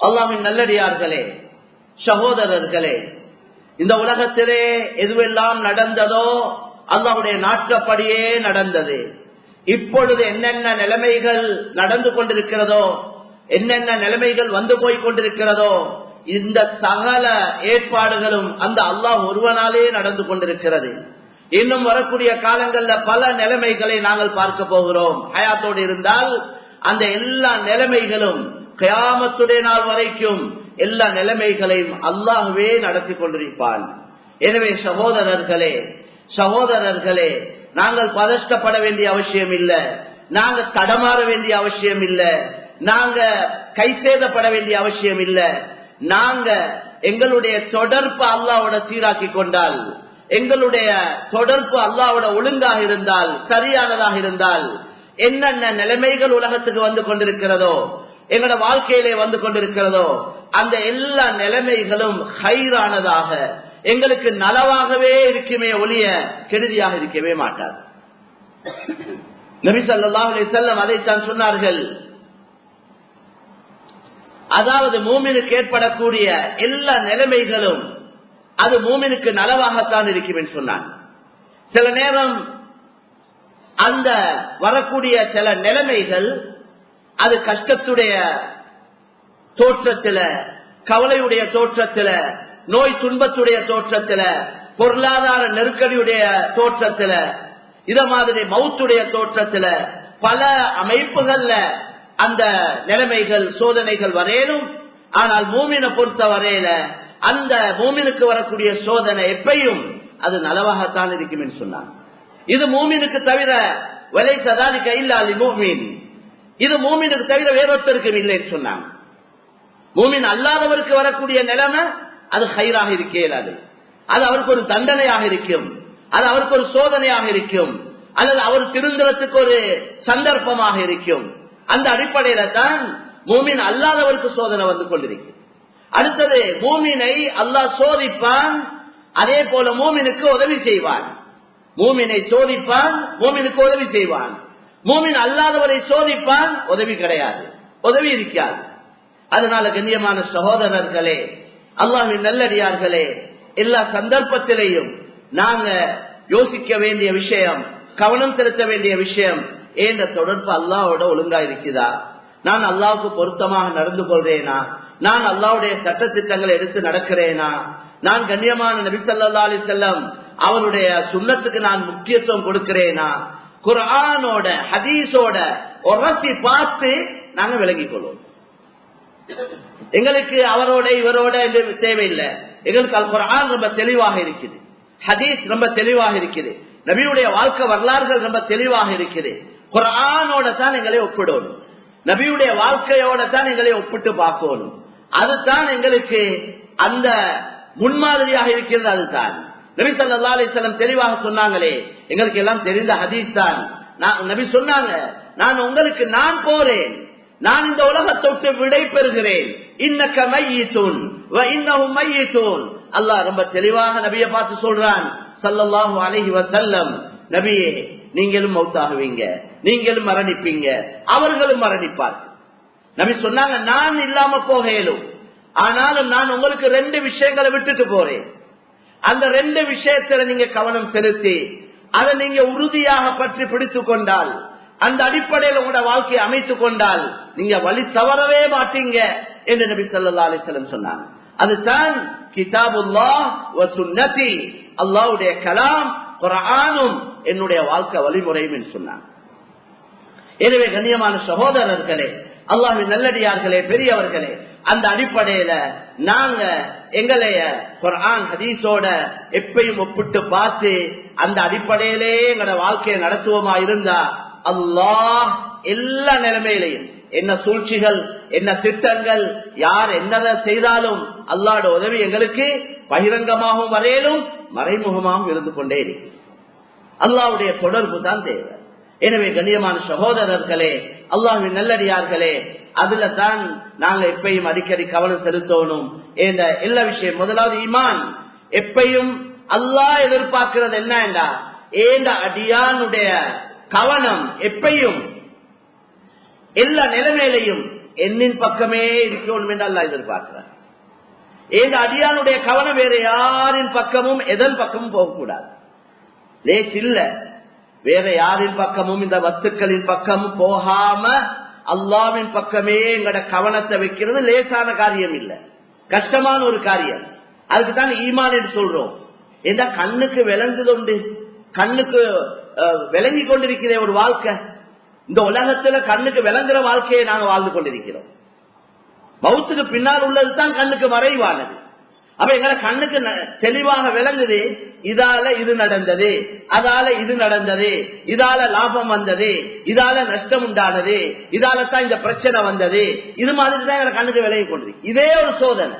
அல்லாஹ்வின் நல்லடியார்களே, சகோதரர்களே, இந்த உலகத்திலே எதுவெல்லாம் நடந்ததோ அல்லாஹ்வுடைய நாட்டப்படியே நடந்தது. இப்பொழுது என்னென்ன நிலைமைகள் நடந்து கொண்டிருக்கிறதோ, என்னென்ன நிலைமைகள் வந்து போய் கொண்டிருக்கிறதோ, இந்த சகல ஏற்பாடுகளும் அந்த அல்லாஹ் ஒருவனாலே நடந்து கொண்டிருக்கிறது. இன்னும் வரக்கூடிய காலங்கள்ல பல நிலைமைகளை நாங்கள் பார்க்க போகிறோம். ஹயாத்தோடு இருந்தால் அந்த எல்லா நிலைமைகளும் கியாமத்துடைய நாள் வரைக்கும் எல்லா நிலைமைகளையும் அல்லாஹ்வே நடத்தி கொண்டிருப்பான். எனவே சகோதரர்களே, நாங்கள் பதஷ்டப்பட வேண்டிய அவசியம் இல்லை, நாங்க தடமாற வேண்டிய அவசியம் இல்லை, நாங்க கைசேதப்பட வேண்டிய அவசியம் இல்லை. நாங்க எங்களுடைய தொடர்பு அல்லாஹ்வோட சீராக்கி கொண்டால், எங்களுடைய தொடர்பு அல்லாஹ்வோட ஒழுங்காக இருந்தால், சரியானதாக இருந்தால், என்னென்ன நிலைமைகள் உலகத்துக்கு வந்து கொண்டிருக்கிறதோ, எங்களோட வாழ்க்கையிலே வந்து கொண்டிருக்கிறதோ, அந்த எல்லா நிலைமைகளும் ஹைரானதாக எங்களுக்கு நலவாகவே இருக்குமே ஒழிய கெடுதியாக இருக்கவே மாட்டார். நபி ஸல்லல்லாஹு அலைஹி வஸல்லம் அதைத்தான் சொன்னார்கள். அதாவது மூமினுக்கு ஏற்படக்கூடிய எல்லா நிலைமைகளும் அது மூமினுக்கு நலவாகத்தான் இருக்கும் என்று சொன்னான். சில நேரம் அந்த வரக்கூடிய சில நிலைமைகள் அது கஷ்டத்துடைய தோற்றத்தில, கவலையுடைய தோற்றத்தில, நோய் துன்பத்துடைய தோற்றத்தில, பொருளாதார நெருக்கடியுடைய தோற்றத்தில, இத மாதிரி மவுத்துடைய தோற்றத்தில, பல அமைப்புகள்ல அந்த நிலைமைகள் சோதனைகள் வரையிலும். ஆனால் மூமினை பொறுத்த வரையில அந்த மூமினுக்கு வரக்கூடிய சோதனை எப்பையும் அது நலவாகத்தான் இருக்கும் என்று சொன்னார். இது மூமினுக்கு தவிர வலை சதாலிக்க இல்லாலி மூமின், இது மூமினுக்கு தவிர வேறொருத்தருக்கும் இல்லைன்னு சொன்னாங்க. மூமின் அல்லாதவருக்கு வரக்கூடிய நிலைமை அது ஹைராக இருக்கேலாது, அது அவருக்கு ஒரு தண்டனையாக இருக்கும், அது அவருக்கு ஒரு சோதனையாக இருக்கும், அல்லது அவர் திருந்துறதுக்கு ஒரு சந்தர்ப்பமாக இருக்கும். அந்த அடிப்படையில தான் மூமின் அல்லாதவருக்கு சோதனை வந்து கொண்டிருக்கும். அடுத்தது மூமினை அல்லாஹ் சோதிப்பான், அதே போல மூமினுக்கு உதவி செய்வான். மூமினை சோதிப்பான், மூமினுக்கு உதவி செய்வான். மூமின் அல்லாதவரை சோதிப்பான், உதவி கிடையாது, உதவி இருக்காது. அதனால கண்ணியமான சகோதரர்களே, அல்லாஹ்வின் நல்லடியார்களே, எல்லா சந்தர்ப்பத்திலையும் நாங்க யோசிக்க வேண்டிய விஷயம், கவனம் செலுத்த வேண்டிய விஷயம், ஏன் தொடர்பு அல்லாஹ்வோட ஒழுங்கா இருக்குதா? நான் அல்லாஹ்வுக்கு பொருத்தமாக நடந்து கொள்றேனா? நான் அல்லாஹ்வுடைய சட்டத்திட்டங்களை எடுத்து நடக்கிறேனா? நான் கண்ணியமான நபி ஸல்லல்லாஹு அலைஹி வஸல்லம் அவருடைய சுன்னத்துக்கு நான் முக்கியத்துவம் கொடுக்கிறேனா? குர்ஆனோட ஹதீஸோட உரசி பார்த்து நாங்க விளங்கிக் கொள்வோம். எங்களுக்கு அவரோட இவரோட தேவையில்லை. எங்களுக்கு அல் குர்ஆன் ரொம்ப தெளிவாக இருக்குது, ஹதீஸ் ரொம்ப தெளிவாக இருக்குது, நபியுடைய வாழ்க்கை வரலாறுகள் ரொம்ப தெளிவாக இருக்குது. குர்ஆனோட தான் எங்களை ஒப்பிடணும், நபியுடைய வாழ்க்கையோட தான் எங்களை ஒப்பிட்டு பார்க்கணும். அதுதான் எங்களுக்கு அந்த முன்மாதிரியாக இருக்கிறது. அதுதான் நபி ஸல்லல்லாஹு அலைஹி வஸல்லம் தெளிவாக சொன்னாங்களே, எங்களுக்கு எல்லாம் தெரிந்த ஹதீஸ் தான். நபி சொன்னாங்க, நான் உங்களுக்கு நான் போறேன், நான் இந்த உலகத்தை விட்டு விடை பெறுகிறேன், இன்னக மையித்துன் வ இன்னஹும் மையித்துன். அல்லாஹ் ரொம்ப தெளிவாக நபியை பார்த்து சொல்றான் ஸல்லல்லாஹு அலைஹி வஸல்லம், நபியே நீங்களும் மௌத்தாகுவீங்க, நீங்களும் மரணிப்பீங்க, அவர்களும் மரணிப்பார்கள். நபி சொன்னாங்க, நான் இல்லாம போக இயலும், ஆனாலும் நான் உங்களுக்கு 2 விஷயங்களை விட்டுட்டு போறேன். அந்த 2 விஷயத்துல நீங்க கவனம் செலுத்தி அதை நீங்க உறுதியாக பற்றி பிடித்துக் கொண்டால், அந்த அடிப்படையில் உங்களோட வாழ்க்கையை அமைத்துக் கொண்டால் நீங்க வழி தவறவே மாட்டீங்க என்று நபி ஸல்லல்லாஹு அலைஹி வஸல்லம் சொன்னாங்க. அதுதான் கிதாபுல்லாஹ் வ சுன்னதி, அல்லாஹ்வுடைய கலாம் குர்ஆனும் என்னுடைய வாழ்க்கை வழிமுறையும் என்று சொன்னாங்க. எனவே கண்ணியமான சகோதரர்களே, அல்லாஹ்வின் நல்லடியார்களே, பெரியவர்களே, அந்த அடிப்படையில நாங்க எங்களைய குர்ஆன் ஹதீஸோட எப்பயும் ஒப்பிட்டு பார்த்து அந்த அடிப்படையிலே எங்களோட வாழ்க்கையை நடத்துவோமா இருந்தா அல்லாஹ் எல்லா நிலைமையிலையும், என்ன சூழ்ச்சிகள், என்ன திட்டங்கள், யார் என்னதை செய்தாலும் அல்லாஹ்வோட உதவி எங்களுக்கு பகிரங்கமாகவும் வரையிலும் மறைமுகமாகவும் இருந்து கொண்டே இருக்கு. அல்லாஹ்வுடைய தொடர்பு தான் தேவை. எனவே கண்ணியமான சகோதரர்களே, அல்லாஹ்வின் நல்லடியார்களே, அதுல தான் நாங்க எப்பயும் அடிக்கடி கவனம் செலுத்தணும். எல்லா விஷயம் முதலாவது ஈமான். எப்பயும் அல்லாஹ் எதிர்பார்க்கிறது என்னண்டா, ஏண்ட அடியானுடைய கவனம் எப்பயும் எல்லா நிலைமையிலையும் என்னின் பக்கமே இருக்கணும் என்று அல்லாஹ் எதிர்பார்க்கிறார். இந்த அடியானுடைய கவனம் வேற யாரின் பக்கமும் எதன் பக்கமும் போகக்கூடாது. லேஸ் இல்ல, வேற யாரின் பக்கமும் இந்த வஸ்துக்களின் பக்கமும் போகாம அல்லாஹ்வின் பக்கமே எங்கட கவனத்தை வைக்கிறது லேசான காரியம் இல்ல, கஷ்டமான ஒரு காரியம். அதுக்கு தான் ஈமான் என்று சொல்றோம். ஏன்னா கண்ணுக்கு விளங்குது உண்டு, கண்ணுக்கு விளங்கி கொண்டிருக்கிற ஒரு வாழ்க்கை. இந்த உலகத்துல கண்ணுக்கு விளங்குற வாழ்க்கையை நாங்க வாழ்ந்து கொண்டிருக்கிறோம். மௌத்துக்கு பின்னால் உள்ளது தான் கண்ணுக்கு மறைவானது. அப்ப எங்களை கண்ணுக்கு தெளிவாக விளங்குது, இதால இது நடந்தது, அதால இது நடந்தது, இதால லாபம் வந்தது, இதால நஷ்டம் உண்டானது, இதால தான் இந்த பிரச்சனை வந்தது. இது மாதிரி தான் எங்களை கண்ணுக்கு விளங்கி கொண்டிருக்கு. இதே ஒரு சோதனை.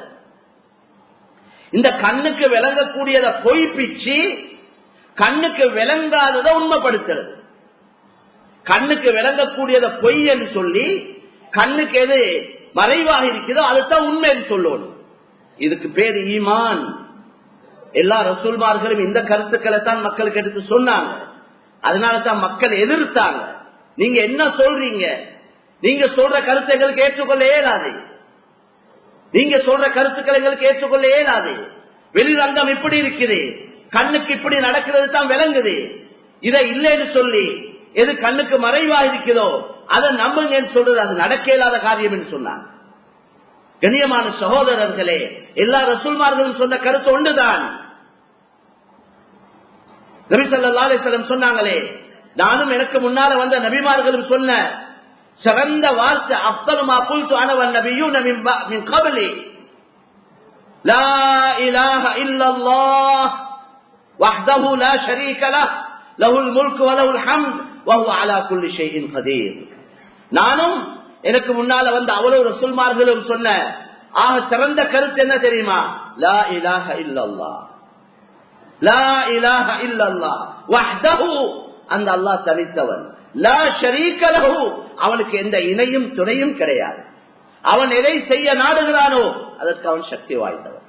இந்த கண்ணுக்கு விளங்கக்கூடியதை பொய்ப்பிச்சு கண்ணுக்கு விளங்காததை உண்மைப்படுத்துறது. கண்ணுக்கு விளங்கக்கூடியதை பொய் என்று சொல்லி கண்ணுக்கு எது மறைவாக இருக்கிறதோ அதுதான் உண்மை என்று சொல்லணும். இதுக்கு பேர் ஈமான். எல்லா ரசூல்மார்களும் இந்த கருத்துக்களை தான் மக்களுக்கு எடுத்து சொன்னாங்க. அதனால தான் மக்கள் எதிர்த்தாங்க. நீங்க என்ன சொல்றீங்க, நீங்க சொல்ற கருத்தை எங்களுக்கு ஏற்றுக்கொள்ள இயலாது, நீங்க சொல்ற கருத்துக்களை எங்களுக்கு ஏற்றுக்கொள்ள இயலாது. வெளிரங்கம் இப்படி இருக்குது, கண்ணுக்கு இப்படி நடக்கிறது தான் விளங்குது, இதை இல்லைன்னு சொல்லி எது கண்ணுக்கு மறைவா இருக்குதோ அதை நம்புங்கன்னு சொல்றது அது நடக்க இயலாத காரியம் என்று சொன்னாங்க. கண்ணியமான சகோதரர்களே, எல்லா ரசூல்மார்களும் சொன்ன கருத்து ஒன்றுதான். நபி ஸல்லல்லாஹு அலைஹி வஸல்லம் சொன்னாங்களே, நானும் எனக்கு முன்னால வந்த நபிமார்களும் சொன்ன சிறந்த வார்த்தை அஃதலு மா குல்து அன வன் நபியூன மின் கப்லி லா இலாஹ இல்லல்லாஹ் வஹ்தஹு லா ஷரீக லஹ் லஹுல் முல்கு வ லஹுல் ஹம்த் வ ஹுவ அலா குல்லி ஷைஇன் கதீர். நானும் எனக்கு முன்னால வந்த அவ்வளவு ரசூல்மார்களும் சொன்ன ஆக சிறந்த கருத்து என்ன தெரியுமா? லா இலாஹ இல்லல்லாஹ், லா இலாஹ இல்லல்லாஹ் வஹ்தஹு, அந்த அல்லாஹ் தனித்தவன், லா ஷரீக லஹு, அவனுக்கு எந்த இணையும் துணையும் கிடையாது. அவன் எதை செய்ய நாடுகிறானோ அதற்கு அவன் சக்தி வாய்ந்தவன்.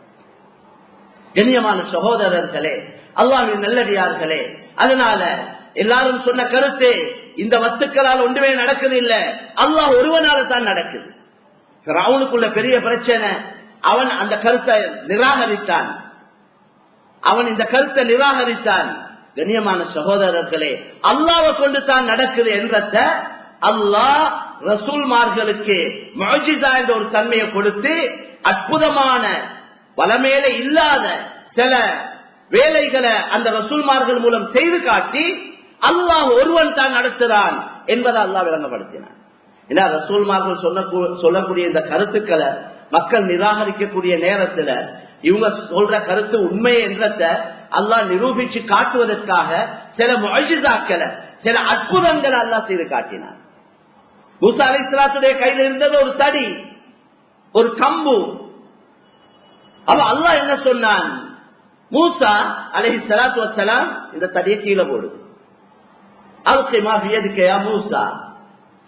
கண்ணியமான சகோதரர்களே, அல்லாஹ்வின் நல்லடியார்களே, அதனால எல்லாரும் சொன்ன கருத்து இந்த வஸ்துக்களால் ஒன்றுமே நடக்குது இல்ல, அல்லாஹ் ஒருவனால தான் நடக்குது. ஃபிரௌனுக்குள்ள பெரிய பிரச்சனை, அவன் அந்த கருத்தை நிராகரித்தான், அவன் இந்த கருத்தை நிராகரித்தான். கண்ணியமான சகோதரர்களே, அல்லாஹ்வை கொண்டு தான் நடக்குது என்றத அல்லாஹ் ரசூல்மார்களுக்கு முஅஜிஸா என்ற ஒரு தன்மையை கொடுத்து அற்புதமான வலமேல இல்லாத சில வேலைகளை அந்த ரசூல்மார்கள் மூலம் செய்து காட்டி அல்லாஹ் ஒருவன் தான் நடத்துகிறான் என்பதை அல்லாஹ் விளங்கப்படுத்தினான். ஏன்னா ரசூல்மார்கள் சொல்லக்கூடிய இந்த கருத்துக்களை மக்கள் நிராகரிக்கக்கூடிய நேரத்துல இவங்க சொல்ற கருத்து உண்மை என்றத அல்லாஹ் நிரூபிச்சு காட்டுவதற்காக சில முஅஜிஸாக்களை, சில அற்புதங்களை அல்லாஹ் செய்து காட்டினான். மூசா அலைஹிஸ்ஸலாத்துடைய கையில் இருந்தது ஒரு தடி, ஒரு கம்பு. அப்ப அல்லாஹ் என்ன சொன்னான்? மூசா அலைஹிஸ்ஸலாத்து வஸ்ஸலாம் இந்த தடியை கீழே போடு, அல்கிமா பியதிகயா மூசா,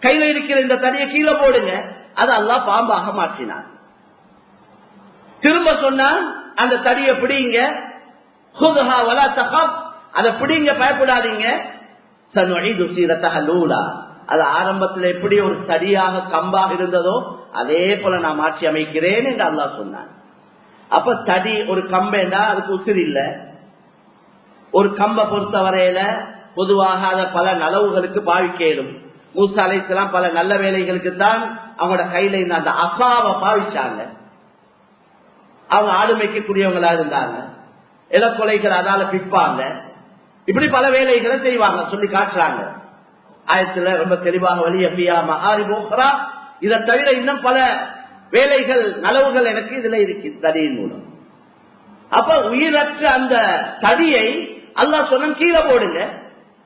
கையில இருக்கிற இந்த தடியை கீழே போடுங்க. அது அல்லாஹ் பாம்பாக மாற்றினான். திரும்ப சொன்னான் அந்த தடியை பிடிங்க, ஹுதுஹா வலா தஹப், அதை பிடிங்க, பயப்படாதீங்க. சனுஈது சீரத்தஹ லூலா, அது ஆரம்பத்தில் எப்படி ஒரு தடியாக கம்பாக இருந்ததோ அதே போல நான் மாற்றி அமைக்கிறேன் என்று அல்லாஹ் சொன்னான். அப்ப தடி ஒரு கம்பேண்டா அதுக்கு உசிர் இல்ல. ஒரு கம்பை பொறுத்த வரையில பொதுவாக அதை பல நலவுகளுக்கு பாவிக்கலும். மூசா அலைஹிஸ்ஸலாம் பல நல்ல வேலைகளுக்கு தான் அவங்களோட கையில இந்த அந்த அசாவை பாவிச்சாங்க. அவங்க ஆடு மேய்க்கக்கூடியவங்களா இருந்தாங்க, இலக்கொலைகள் அதால பிற்பாங்க, இப்படி பல வேலைகளை செய்வாங்க சொல்லி காட்டுறாங்க. ஆயத்துல ரொம்ப தெளிவாக வலியா மஹாரிபோக்ரா, இதை தவிர இன்னும் பல வேலைகள் நலவுகள் எனக்கு இதுல இருக்கு தடியின் மூலம். அப்ப உயிரற்ற அந்த தடியை அல்லாஹ் சொன்ன கீழே போடுங்க.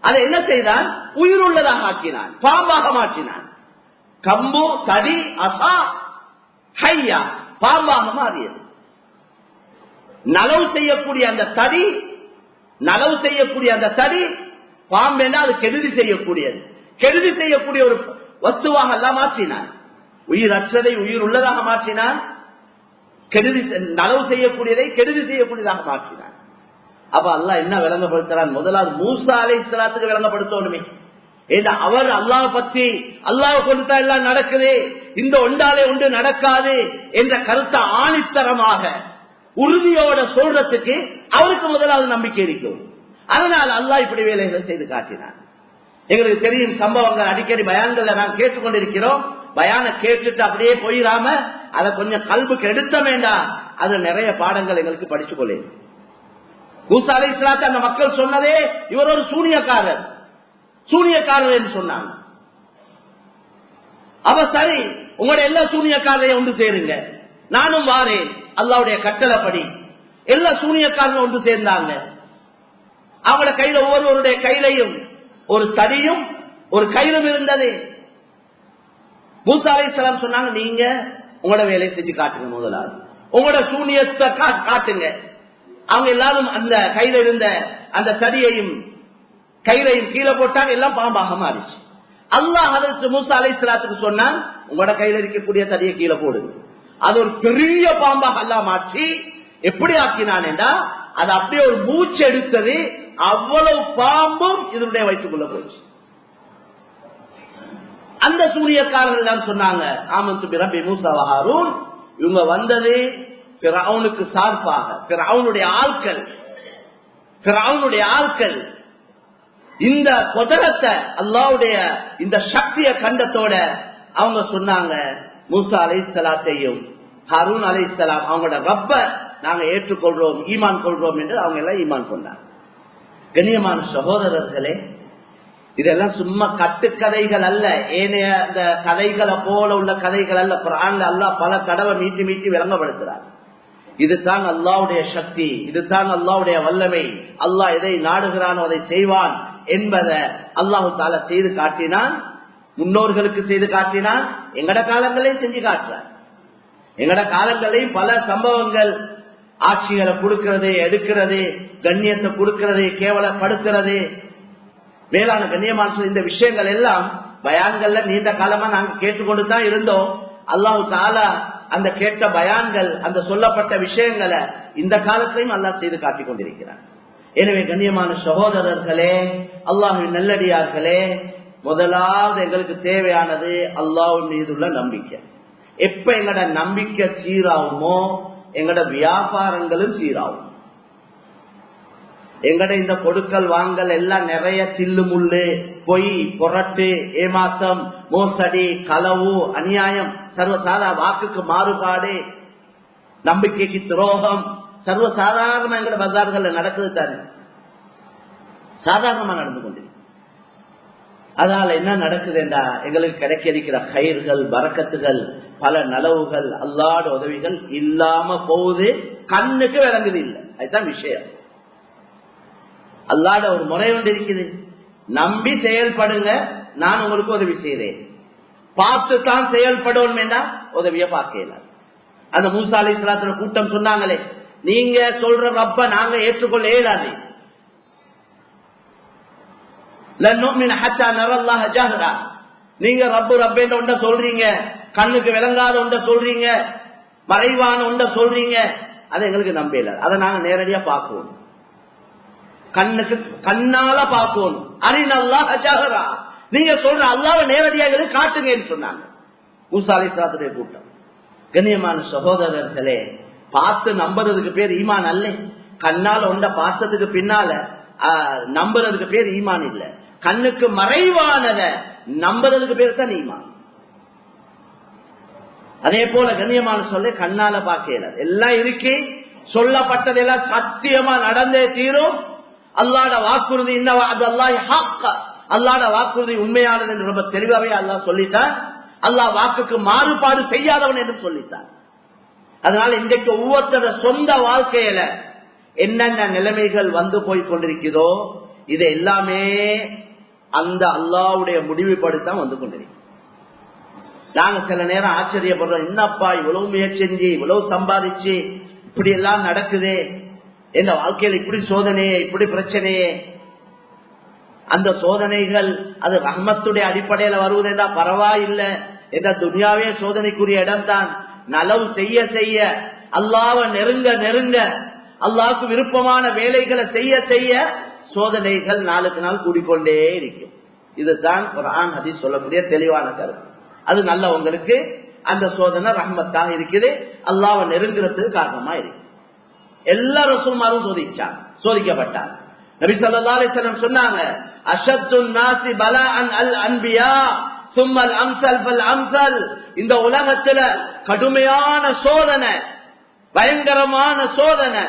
அதை என்ன செய்தான்? உயிர் உள்ளதாக ஆக்கினான், பாம்பாக மாற்றினான். கம்பு, தடி, அசா, ஹையா, பாம்பாக மாறியது. நலவு செய்யக்கூடிய அந்த தடி, நலவு செய்யக்கூடிய அந்த தடி பாம்பேண்டா அது கெடுதி செய்யக்கூடியது, கெடுதி செய்யக்கூடிய ஒரு வஸ்துவாக எல்லாம் மாற்றினான். உயிரற்றதை உயிர் உள்ளதாக மாற்றினான், கெடுதி நலவு செய்யக்கூடியதை கெடுதி செய்யக்கூடியதாக மாற்றினான். அப்ப அல்லாஹ் என்ன விளங்கப்படுத்துறான்? முதலாவது மூசா அலைஹிஸ்ஸலாத்துக்கு விளங்கப்படுத்தணுமே. அவர் அல்லாஹ் பத்தி அல்லாஹ் கொடுத்தா எல்லாம் நடக்குது, இந்த ஒன்றாலே ஒன்று நடக்காது என்ற கருத்தை ஆணித்தரமாக உறுதியோட சொல்றதுக்கு அவருக்கு முதலாவது நம்பிக்கை இருக்கும். அதனால் அல்லாஹ் இப்படி வேலைகளை செய்து காட்டினார். எங்களுக்கு தெரியும் சம்பவங்கள் அடிக்கடி பயான்களை நான் கேட்டுக்கொண்டிருக்கிறோம். பயான கேட்டுட்டு அப்படியே போயிடாம அதை கொஞ்சம் கல்புக்கு எடுத்த வேண்டாம், அது நிறைய பாடங்கள் எங்களுக்கு படிச்சுக் கொள்ள. மூசா அலைஹிஸ்ஸலாத்தை அந்த மக்கள் சொன்னதே இவர் ஒரு சூனியக்காரர் என்று சொன்னாங்க. அவ சரி, உங்களோட எல்லா சூனியக்காரரையும் ஒன்று சேருங்க, நானும் வாரேன். அல்லாஹ்வுடைய கட்டளைப்படி எல்லா சூனியக்காரரும் ஒன்று சேர்ந்தாங்க. அவங்களோட கையில ஒவ்வொருவருடைய கையிலையும் ஒரு தடியும் ஒரு கயிறும் இருந்தது. மூசா அலைஹிஸ்ஸலாம் சொன்னாங்க, நீங்க உங்களோட வேலையை செஞ்சு காட்டுங்க, முதலாவது உங்களோட சூனியத்தை காட்டுங்க. அவங்க எல்லாரும் அந்த கையில இருந்த அந்த தடியையும் கையிலையும் கீழே போட்டாங்க, எல்லாம் பாம்பாக மாறிச்சு. அல்லாஹ் ஹதரத் மூசா அலைஹிஸ்ஸலாத்துக்கு சொன்னான், உங்களோட கையில இருக்கக்கூடிய தடியை கீழே போடுங்க. அது ஒரு பெரிய பாம்பாக அல்லாஹ் மாற்றி எப்படி ஆக்கினான் என்றா, அது அப்படியே ஒரு மூச்சு எடுத்தது, அவ்வளவு பாம்பும் இதனுடைய வயிற்றுக்குள்ள போச்சு. அந்த சூரியக்காரர்கள் தான் சொன்னாங்க, ஆமன்து பிரப்பி மூசா வ ஹாரூன், இவங்க வந்தது ஃபிரௌனுக்கு சார்பாக, ஃபிரௌனுடைய ஆட்கள் இந்த குதிரத்தை அல்லாஹ்வுடைய இந்த சக்தியை கண்டத்தோட அவங்க சொன்னாங்க, மூசா அலைஹிஸ்ஸலாத்தையும் ஹாரூன் அலைஹிஸ்ஸலாம் அவங்களோட ரப்ப நாங்க ஏற்றுக்கொள்றோம், ஈமான் கொள்றோம் என்று அவங்க எல்லாம் ஈமான் கொண்டாங்க. கண்ணியமான சகோதரர்களே, இதெல்லாம் சும்மா கட்டுக்கதைகள் அல்ல, ஏனைய அந்த கதைகளை போல உள்ள கதைகள் அல்ல. குர்ஆன்ல அல்லாஹ் பல தடவை மீட்டி மீட்டி விளங்கப்படுத்துறார். இதுதான் அல்லாஹ்வுடைய சக்தி, இதுதான் அல்லாஹ்வுடைய வல்லமை. அல்லாஹ் எதை நாடுகிறானோ அதை செய்வான் என்பதை அல்லாஹு தஆலா செய்து காட்டினான், முன்னோர்களுக்கு செய்து காட்டினான், எங்கட காலங்களையும் செஞ்சு காட்டுறார். எங்கட காலங்களையும் பல சம்பவங்கள், ஆட்சிகளை கொடுக்கிறது, எடுக்கிறது, கண்ணியத்தை கொடுக்கிறது, கேவலப்படுத்துறது, மேலான கண்ணியமான இந்த விஷயங்கள் எல்லாம் பயான்கள்ல நீண்ட காலமா நாங்க கேட்டுக்கொண்டு தான் இருந்தோம். அல்லாஹு தஆலா அந்த கேட்ட பயான்கள், அந்த சொல்லப்பட்ட விஷயங்களை இந்த காலத்திலையும் அல்லாஹ் செய்து காட்டிக் கொண்டிருக்கிறார். எனவே கண்ணியமான சகோதரர்களே, அல்லாஹ்வின் நல்லடியார்களே, முதலாவது எங்களுக்கு தேவையானது அல்லாஹ்வின் மீது உள்ள நம்பிக்கை. எப்ப எங்கட நம்பிக்கை சீராகுமோ எங்கட வியாபாரங்களும் சீராகும். எங்கட இந்த கொடுக்கல் வாங்கல் எல்லாம் நிறைய தில்லு முள்ளு, பொய், புரட்டு, ஏமாத்தம், மோசடி, களவு, அநியாயம், சர்வசாதாரண வாக்குக்கு மாறுபாடு, நம்பிக்கைக்கு துரோகம் சர்வசாதாரண எங்கட பஜார்கள் நடக்குது தானே, சாதாரணமா நடந்து கொண்டிருக்கு. அதனால என்ன நடக்குதுண்டா, எங்களுக்கு கிடைக்க இருக்கிற கயிர்கள், பரக்கத்துகள், பல நலவுகள், அல்லாஹ்வுடைய உதவிகள் இல்லாம போகுது, கண்ணுக்கு விளங்குது இல்லை. அதுதான் விஷயம். அல்லாஹ்வுடைய ஒரு முறை ஒன்று இருக்குது, நம்பி செயல்படுங்க, நான் உங்களுக்கு உதவி செய்தேன். பார்த்து தான் செயல்படும் உதவிய பார்க்கல. அந்த மூசா அலைஹிஸ்ஸலாத்துடைய கூட்டம் சொன்னாங்களே, நீங்க சொல்ற ரப்ப நாங்க ஏற்றுக்கொள்ள இயலாது, நீங்க ரப்பு ரப்பேன்ற ஒன்றை சொல்றீங்க, கண்ணுக்கு விளங்காத ஒன்றை சொல்றீங்க, மறைவான ஒன்றை சொல்றீங்க, அதை எங்களுக்கு நம்பல. அதை நாங்க நேரடியா பார்க்கணும், கண்ணுக்கு கண்ணால பார்க்கணும். அரினல்லாஹ் ஜஹரா, நீங்க சொல்ற அல்லாஹ்வை நேரடியாக காட்டுங்கன்னு சொன்னாங்க மூசா அலைஹிஸ்ஸலாத்துடைய கூட்டம். கண்ணியமான சகோதரர்களே, பார்த்து நம்புறதுக்கு பேர் ஈமான் அல்ல. கண்ணால ஒன்றை பார்த்ததுக்கு பின்னால நம்புறதுக்கு பேர் ஈமான் இல்ல. கண்ணுக்கு மறைவானத நம்புறதுக்கு பேர் தான் ஈமான். அதே போல கண்ணியமான சொல்ல கண்ணால பார்க்கல, எல்லாம் இருக்கு, சொல்லப்பட்டதெல்லாம் சத்தியமா நடந்தே தீரும். அல்லாஹ்வுடைய வாக்குறுதி அல்லாஹ்வுடைய வாக்குறுதி உண்மையானது என்று ரொம்ப தெளிவாகவே அல்லாஹ் சொல்லிட்டான். அல்லாஹ் வாக்குக்கு மாறுபாடு செய்யாதவன் என்று சொல்லிட்டான். அதனால இன்றைக்கு ஒவ்வொருத்தர சொந்த வாழ்க்கையில என்னென்ன நிலைமைகள் வந்து போய் கொண்டிருக்கிறதோ இது எல்லாமே அந்த அல்லாஹ்வுடைய முடிவுபடித்தான் வந்து கொண்டிருக்கு. நாங்க சில நேரம் ஆச்சரியப்படுறோம், என்னப்பா இவ்வளவு முயற்சி செஞ்சு இவ்வளவு சம்பாதிச்சு இப்படி எல்லாம் நடக்குதே, என் வாழ்க்கையில இப்படி சோதனையே, இப்படி பிரச்சனையே. அந்த சோதனைகள் அது ரஹ்மத்துடைய அடிப்படையில வருவதென்றா பரவாயில்லை, என்ற துனியாவே சோதனைக்குரிய இடம் தான். நலவு செய்ய செய்ய, அல்லாஹ்வை நெருங்க நெருங்க, அல்லாஹ்வுக்கு விருப்பமான வேலைகளை செய்ய செய்ய சோதனைகள் நாளுக்கு நாள் கூடிக்கொண்டே இருக்கும். இதுதான் குர்ஆன் ஹதீஸ் சொல்லக்கூடிய தெளிவான கருத்து. அது நல்ல உங்களுக்கு அந்த சோதனை ரஹ்மத்தாக இருக்குது, அல்லாஹ்வை நெருங்குறதுக்கு காரணமா இருக்கு. எல்லா ரசூல்மாரும் சோதிக்கப்பட்டாங்க. நபி ஸல்லல்லாஹு அலைஹி வஸல்லம் சொன்னாங்க, அஷத்துன் நாஸி பலாஅன் அல் அன்பியா சும்மல் அம்சல் ஃபல் அம்சல். இந்த உலகத்துல கடுமையான சோதனை, பயங்கரமான சோதனை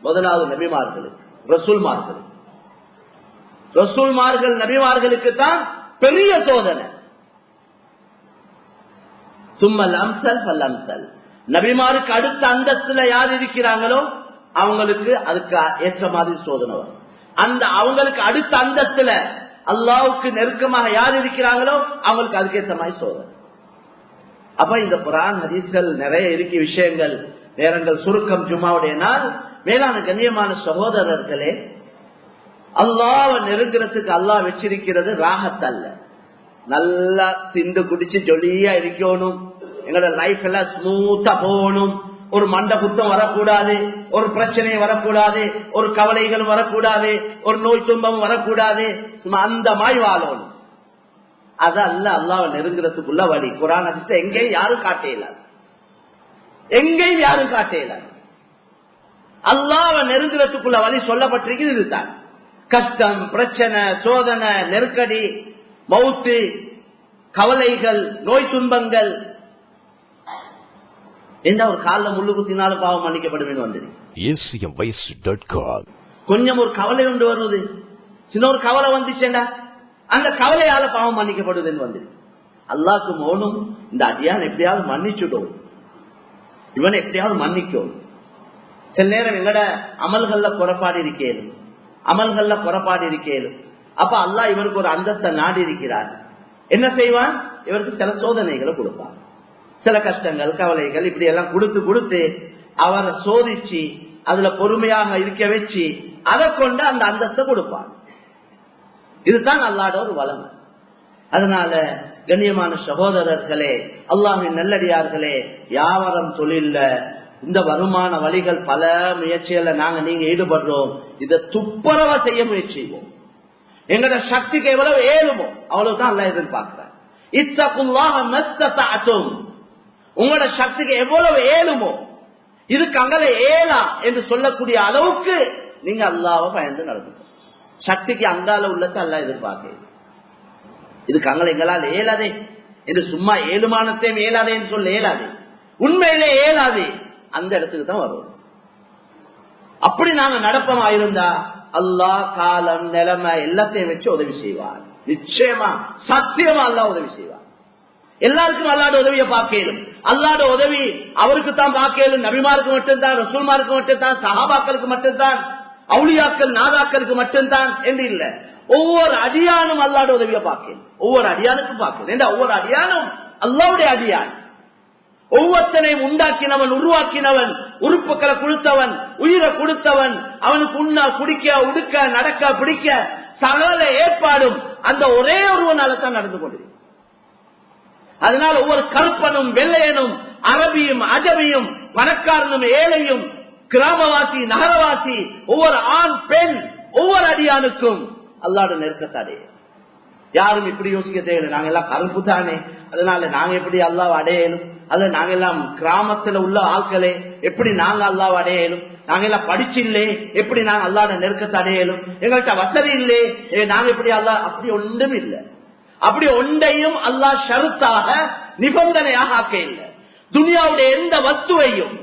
முதலாவது நபிமார்களுக்கு, ரசூல்மார்கள் நபிமார்களுக்கு தான் பெரிய சோதனை. சும்மல் அம்சல் ஃபல் அம்சல். நபிமாருக்கு அடுத்த அந்தஸ்துல யார் இருக்கிறாங்களோ அவங்களுக்கு அதுக்கு ஏற்ற மாதிரி சோதனை வரும். அந்த அவங்களுக்கு அடுத்த அந்தஸ்துல அல்லாஹ்வுக்கு நெருக்கமாக யார் இருக்கிறாங்களோ அவங்களுக்கு அதுக்கேற்ற மாதிரி சோதனை. அப்ப இந்த குர்ஆன் ஹதீஸ்கள் நிறைய இருக்கு விஷயங்கள், நேரங்கள் சுருக்கம் ஜும்மாவுடைய நாள். மேலான கண்ணியமான சகோதரர்களே, அல்லாஹ்வை நெருங்குறதுக்கு அல்லாஹ் வச்சிருக்கிறது ராஹத் அல்ல. நல்லா திண்டு குடிச்சு ஜொலியா இருக்கணும், எங்களோட லைஃப் எல்லாம் ஸ்மூத்தா போகணும், ஒரு மண்ட குத்தம் வரக்கூடாது, ஒரு பிரச்சனை வரக்கூடாது, ஒரு கவலைகள் வரக்கூடாது, ஒரு நோய் துன்பம் வரக்கூடாது, அந்த மாதிரி வாழணும். அது அல்ல அல்லாஹ்வை நெருங்குறதுக்குள்ள வழி. குர்ஆன் ஹதீஸ்ல எங்கேயும் யாரும் காட்டேயில்லை. அல்லாஹ்வை நெருங்குறதுக்குள்ள வழி சொல்லப்பட்டிருக்கு. இதுதான் கஷ்டம், பிரச்சனை, சோதனை, நெருக்கடி, மௌத்து, கவலைகள், நோய் துன்பங்கள். எந்த ஒரு காலில் முள்ளு குத்தினாலும் பாவம் மன்னிக்கப்படும் வந்து கொஞ்சம் ஒரு கவலை ஒன்று வருவது, சின்ன ஒரு கவலை வந்துச்சேண்டா அந்த கவலையால பாவம் மன்னிக்கப்படுதுன்னு வந்து அல்லாஹ்க்கு மோனும் இந்த அடியான் எப்படியாவது மன்னிச்சுடும், இவன் எப்படியாவது மன்னிக்கும். சில நேரம் எங்கட அமல்கள்ல குறைபாடு இருக்கேன், அப்ப அல்லாஹ் இவருக்கு ஒரு அந்தஸ்தை நாடி இருக்கிறார். என்ன செய்வான்? இவருக்கு சில சோதனைகளை கொடுப்பான், சில கஷ்டங்கள், கவலைகள் இப்படி எல்லாம் கொடுத்து அவரை சோதிச்சு அதுல பொறுமையாக இருக்க வச்சு அதை கொண்டு அந்த அந்தஸ்தை கொடுப்பான். இதுதான் அல்லாஹ்வோட ஒரு வளம். அதனால கண்ணியமான சகோதரர்களே, அல்லாஹ்வின் நல்லடியார்களே, வியாபாரம் தொழில்ல இந்த வருமான வழிகள் பல முயற்சிகள்ல நீங்க ஈடுபடுறோம். இதை துப்புரவா செய்ய முயற்சிவோம். எங்களோட சக்திக்கு எவ்வளவு ஏழுமோ அவ்வளவுதான் அல்லாஹ் எதிர்பார்க்கிறார். இத்தகுல்லாஹ மஸ்ததஅதும். உங்களோட சக்திக்கு எவ்வளவு ஏழுமோ, இதுக்கு அங்கல ஏலா என்று சொல்லக்கூடிய அளவுக்கு நீங்க அல்லாஹ்வை பயந்து நடந்துங்க. சக்திக்கு அங்கால உள்ளத்தை அல்லாஹ் எதிர்பார்க்க, இதுக்கு அங்கல எங்களால் ஏலாதே என்று சும்மா ஏழுமானத்தையும் ஏலாதே என்று சொல்ல ஏலாதே, உண்மையிலே ஏலாதே அந்த இடத்துக்கு தான் வரும். அப்படி நாங்க நடப்பமா இருந்தா அல்லாஹ் காலம், நிலைமை எல்லாத்தையும் வச்சு உதவி செய்வார். நிச்சயமா சத்தியமா அல்லாஹ் உதவி செய்வார். எல்லாருக்கும் அல்லாஹ்வோட உதவியை பார்க்கலும். அல்லாஹ்வோட உதவி அவருக்கு தான் பார்க்கலும். நபிமாருக்கு மட்டும்தான், ரசூல்மாருக்கு மட்டும்தான், சஹாபாக்களுக்கு மட்டும்தான், அவுலியாக்கள் நாதாக்களுக்கு மட்டும்தான் என்று இல்லை. ஒவ்வொரு அடியானும் அல்லாஹ்வோட உதவியை பார்க்கலும். ஒவ்வொரு அடியானுக்கும் பார்க்கலும். ஒவ்வொரு அடியானும் அல்லாஹ்வுடைய அடியான். ஒவ்வொருத்தனையும் உண்டாக்கினவன், உருவாக்கினவன், உறுப்புகளை கொடுத்தவன், உயிரை கொடுத்தவன், அவனுக்கு உண்ணா, குடிக்க, உடுக்க, நடக்க, பிடிக்க சகல ஏற்பாடும் அந்த ஒரே ஒருவனால தான் நடந்து கொண்டிருக்கிறது. அதனால ஒவ்வொரு கருப்பனும், வெள்ளையனும், அரபியும், அஜமியும், பணக்காரனும், ஏழையும், கிராமவாசி, நகரவாசி, ஒவ்வொரு ஆண், பெண், ஒவ்வொரு அடியானுக்கும் அல்லாஹ்வோட நெருக்கத்தாடே. யாரும் இப்படி யோசிக்க தேவையில்லை, நாங்க எல்லாம் கருப்பு தானே, அதனால நாங்க எப்படி அல்லாஹ்வை அடையணும், அல்ல நாங்க எல்லாம் கிராமத்துல உள்ள ஆட்களே எப்படி நாங்க அல்லாஹ்வை அடையலும், நாங்க எல்லாம் படிச்சில்லே எப்படி நாங்க அல்லாஹ்வோட நெருக்கத்தை அடையலும், எங்கள்கிட்ட வசதி இல்லே நாங்க எப்படி அல்லாஹ், அப்படி ஒன்றும் இல்லை. அப்படி ஒன்றையும் அல்லாஹ் ஷருத்தாக, நிபந்தனையாக ஆக்க இல்லை. துனியாவுடைய எந்த வஸ்துவையும்,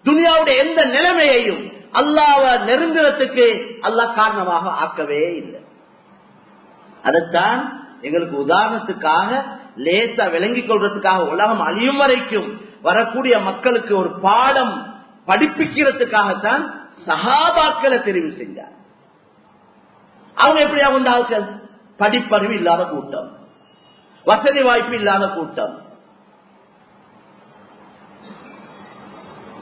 துனியாவுடைய எந்த நிலைமையையும் அல்லாஹ்வை நெருங்குறதுக்கு அல்லாஹ் காரணமாக ஆக்கவே இல்லை. அதைத்தான் எங்களுக்கு உதாரணத்துக்காக லேசா விளங்கிக் கொள்றதுக்காக, உலகம் அழியும் வரைக்கும் வரக்கூடிய மக்களுக்கு ஒரு பாடம் படிப்பிக்கிறதுக்காகத்தான் சஹாபாக்களை தெரிவு செஞ்சார். அவங்க எப்படியா வந்தார்கள்? படிப்பறிவு இல்லாத கூட்டம், வசதி வாய்ப்பு இல்லாத கூட்டம்,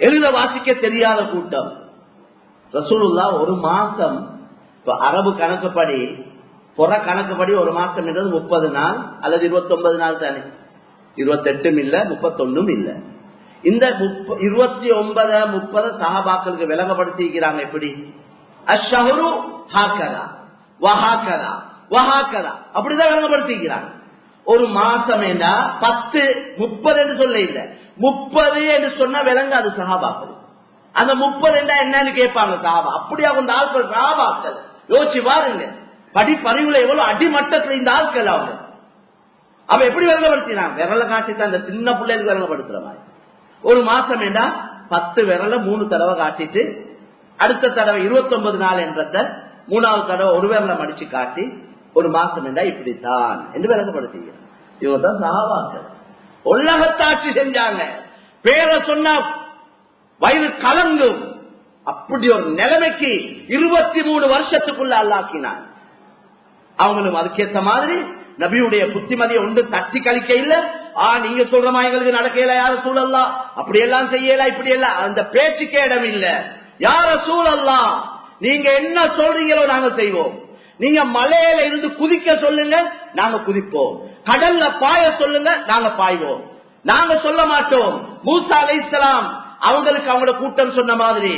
எழுத வாசிக்க தெரியாத கூட்டம். ரசூலுல்லாஹ் ஒரு மாசம், அரபு கணக்குப்படி, புற கணக்குப்படி ஒரு மாசம் என்றது 30 நாள் அல்லது 29 நாள் தானே, 28 இல்ல 31 இல்ல. இந்த 29 30 சஹாபாக்களுக்கு விளங்கப்படுத்தி இருக்கிறாங்க. எப்படி? அஷ்ஷஹரு ஹாகதா வஹாகதா வஹாக்கதா அப்படிதான் விளங்கப்படுத்திக்கிறாங்க. ஒரு மாசம் என்ன 10 30 என்று சொல்ல இல்ல, 30 என்று சொன்னா விளங்காது சஹாபாக்கள். அந்த 30 என்னன்னு கேட்பாங்க சஹாபா. அப்படியா அந்த ஆட்கள் சஹாபாக்கள் யோசிச்சு பாருங்க, படிப்பறிவுல எவ்வளவு அடிமட்டத்தில் இந்த ஆட்கள் அவங்க. அவ எப்படி விளங்கப்படுத்தினாங்க? விரல காட்டித்தான் அந்த சின்ன பிள்ளைகளுக்கு விளங்கப்படுத்துற மாதிரி. ஒரு மாசம் என்ன 10 விரல 3 தடவை காட்டிட்டு அடுத்த தடவை 29 நாள் என்றத 3வது தடவை ஒரு விரல மடிச்சு காட்டி ஒரு மாசம் என்றா இப்படித்தான் என்று விளங்கப்படுத்தீங்க. இவங்க தான் சஹாபாக்கள். உலகத்தாட்சி செஞ்சாங்க. பேரை சொன்னா வயிறு கலங்கும். அப்படி ஒரு நிலைமைக்கு 23 வருஷத்துக்குள்ள அல்லாக்கினான். அவங்களும் அதுக்கேற்ற மாதிரி நபியுடைய புத்திமதியை ஒன்று தட்டி கழிக்க இல்ல. நீங்க சொல்ற எங்களுக்கு நடக்கல யார சூழல்லாம், அப்படியெல்லாம் செய்யல, இப்படி எல்லாம் அந்த பேச்சுக்கே இடம் இல்ல. யார சூழல்லாம் நீங்க என்ன சொல்றீங்களோ நாங்க செய்வோம். நீங்க மலையில இருந்து குதிக்க சொல்லுங்க, நாங்க குதிப்போம். கடல்ல பாய சொல்லுங்க, நாங்க பாய்வோம். நாங்க சொல்ல மாட்டோம். மூசா அலைஹிஸ்ஸலாம் அவங்களுக்கு அவங்களோட கூட்டம் சொன்ன மாதிரி,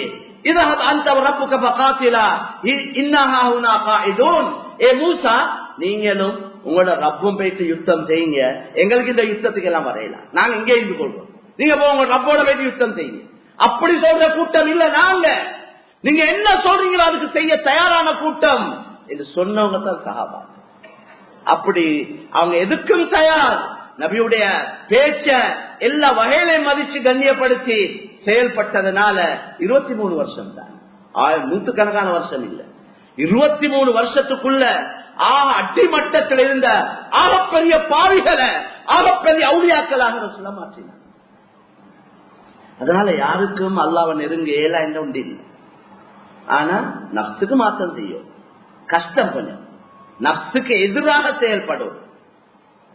மூசா நீங்களும் உங்களோட ரப்பும் போயிட்டு யுத்தம் செய்யுங்க, எங்களுக்கு இந்த யுத்தத்துக்கு எல்லாம் வரையலாம், நாங்க இங்கே இருந்து கொள்வோம், நீங்க உங்க ரப்போட போயிட்டு யுத்தம் செய்யுங்க. அப்படி சொல்ற கூட்டம் இல்ல நாங்க. நீங்க என்ன சொல்றீங்களோ அதுக்கு செய்ய தயாரான கூட்டம் என்று சொன்னவங்க தான் சஹாபா. அப்படி அவங்க எதுக்கும் தயார். நபியுடைய பேச்ச எல்லா வகையிலையும் மதிச்சு கண்ணியப்படுத்தி செயல்பட்டதுனால 23 வருஷம் தான், நூற்றுக்கணக்கான வருஷம் இல்ல. 23 வருஷத்துக்குள்ள அடிமட்டத்தில் இருந்த ஆகப்பெரிய பாவிகளை ஆகப்பெரிய அவுலியாக்களாக சொல்ல மாற்றினார். அதனால யாருக்கும் அல்லாஹ்வை நெருங்க ஏலா என்ற ஒன்று இல்லை. ஆனா நஃப்ஸுக்கு மாற்றம் செய்யும், கஷ்டம் கொஞ்சம். நஃப்ஸுக்கு எதிராக செயல்படும்.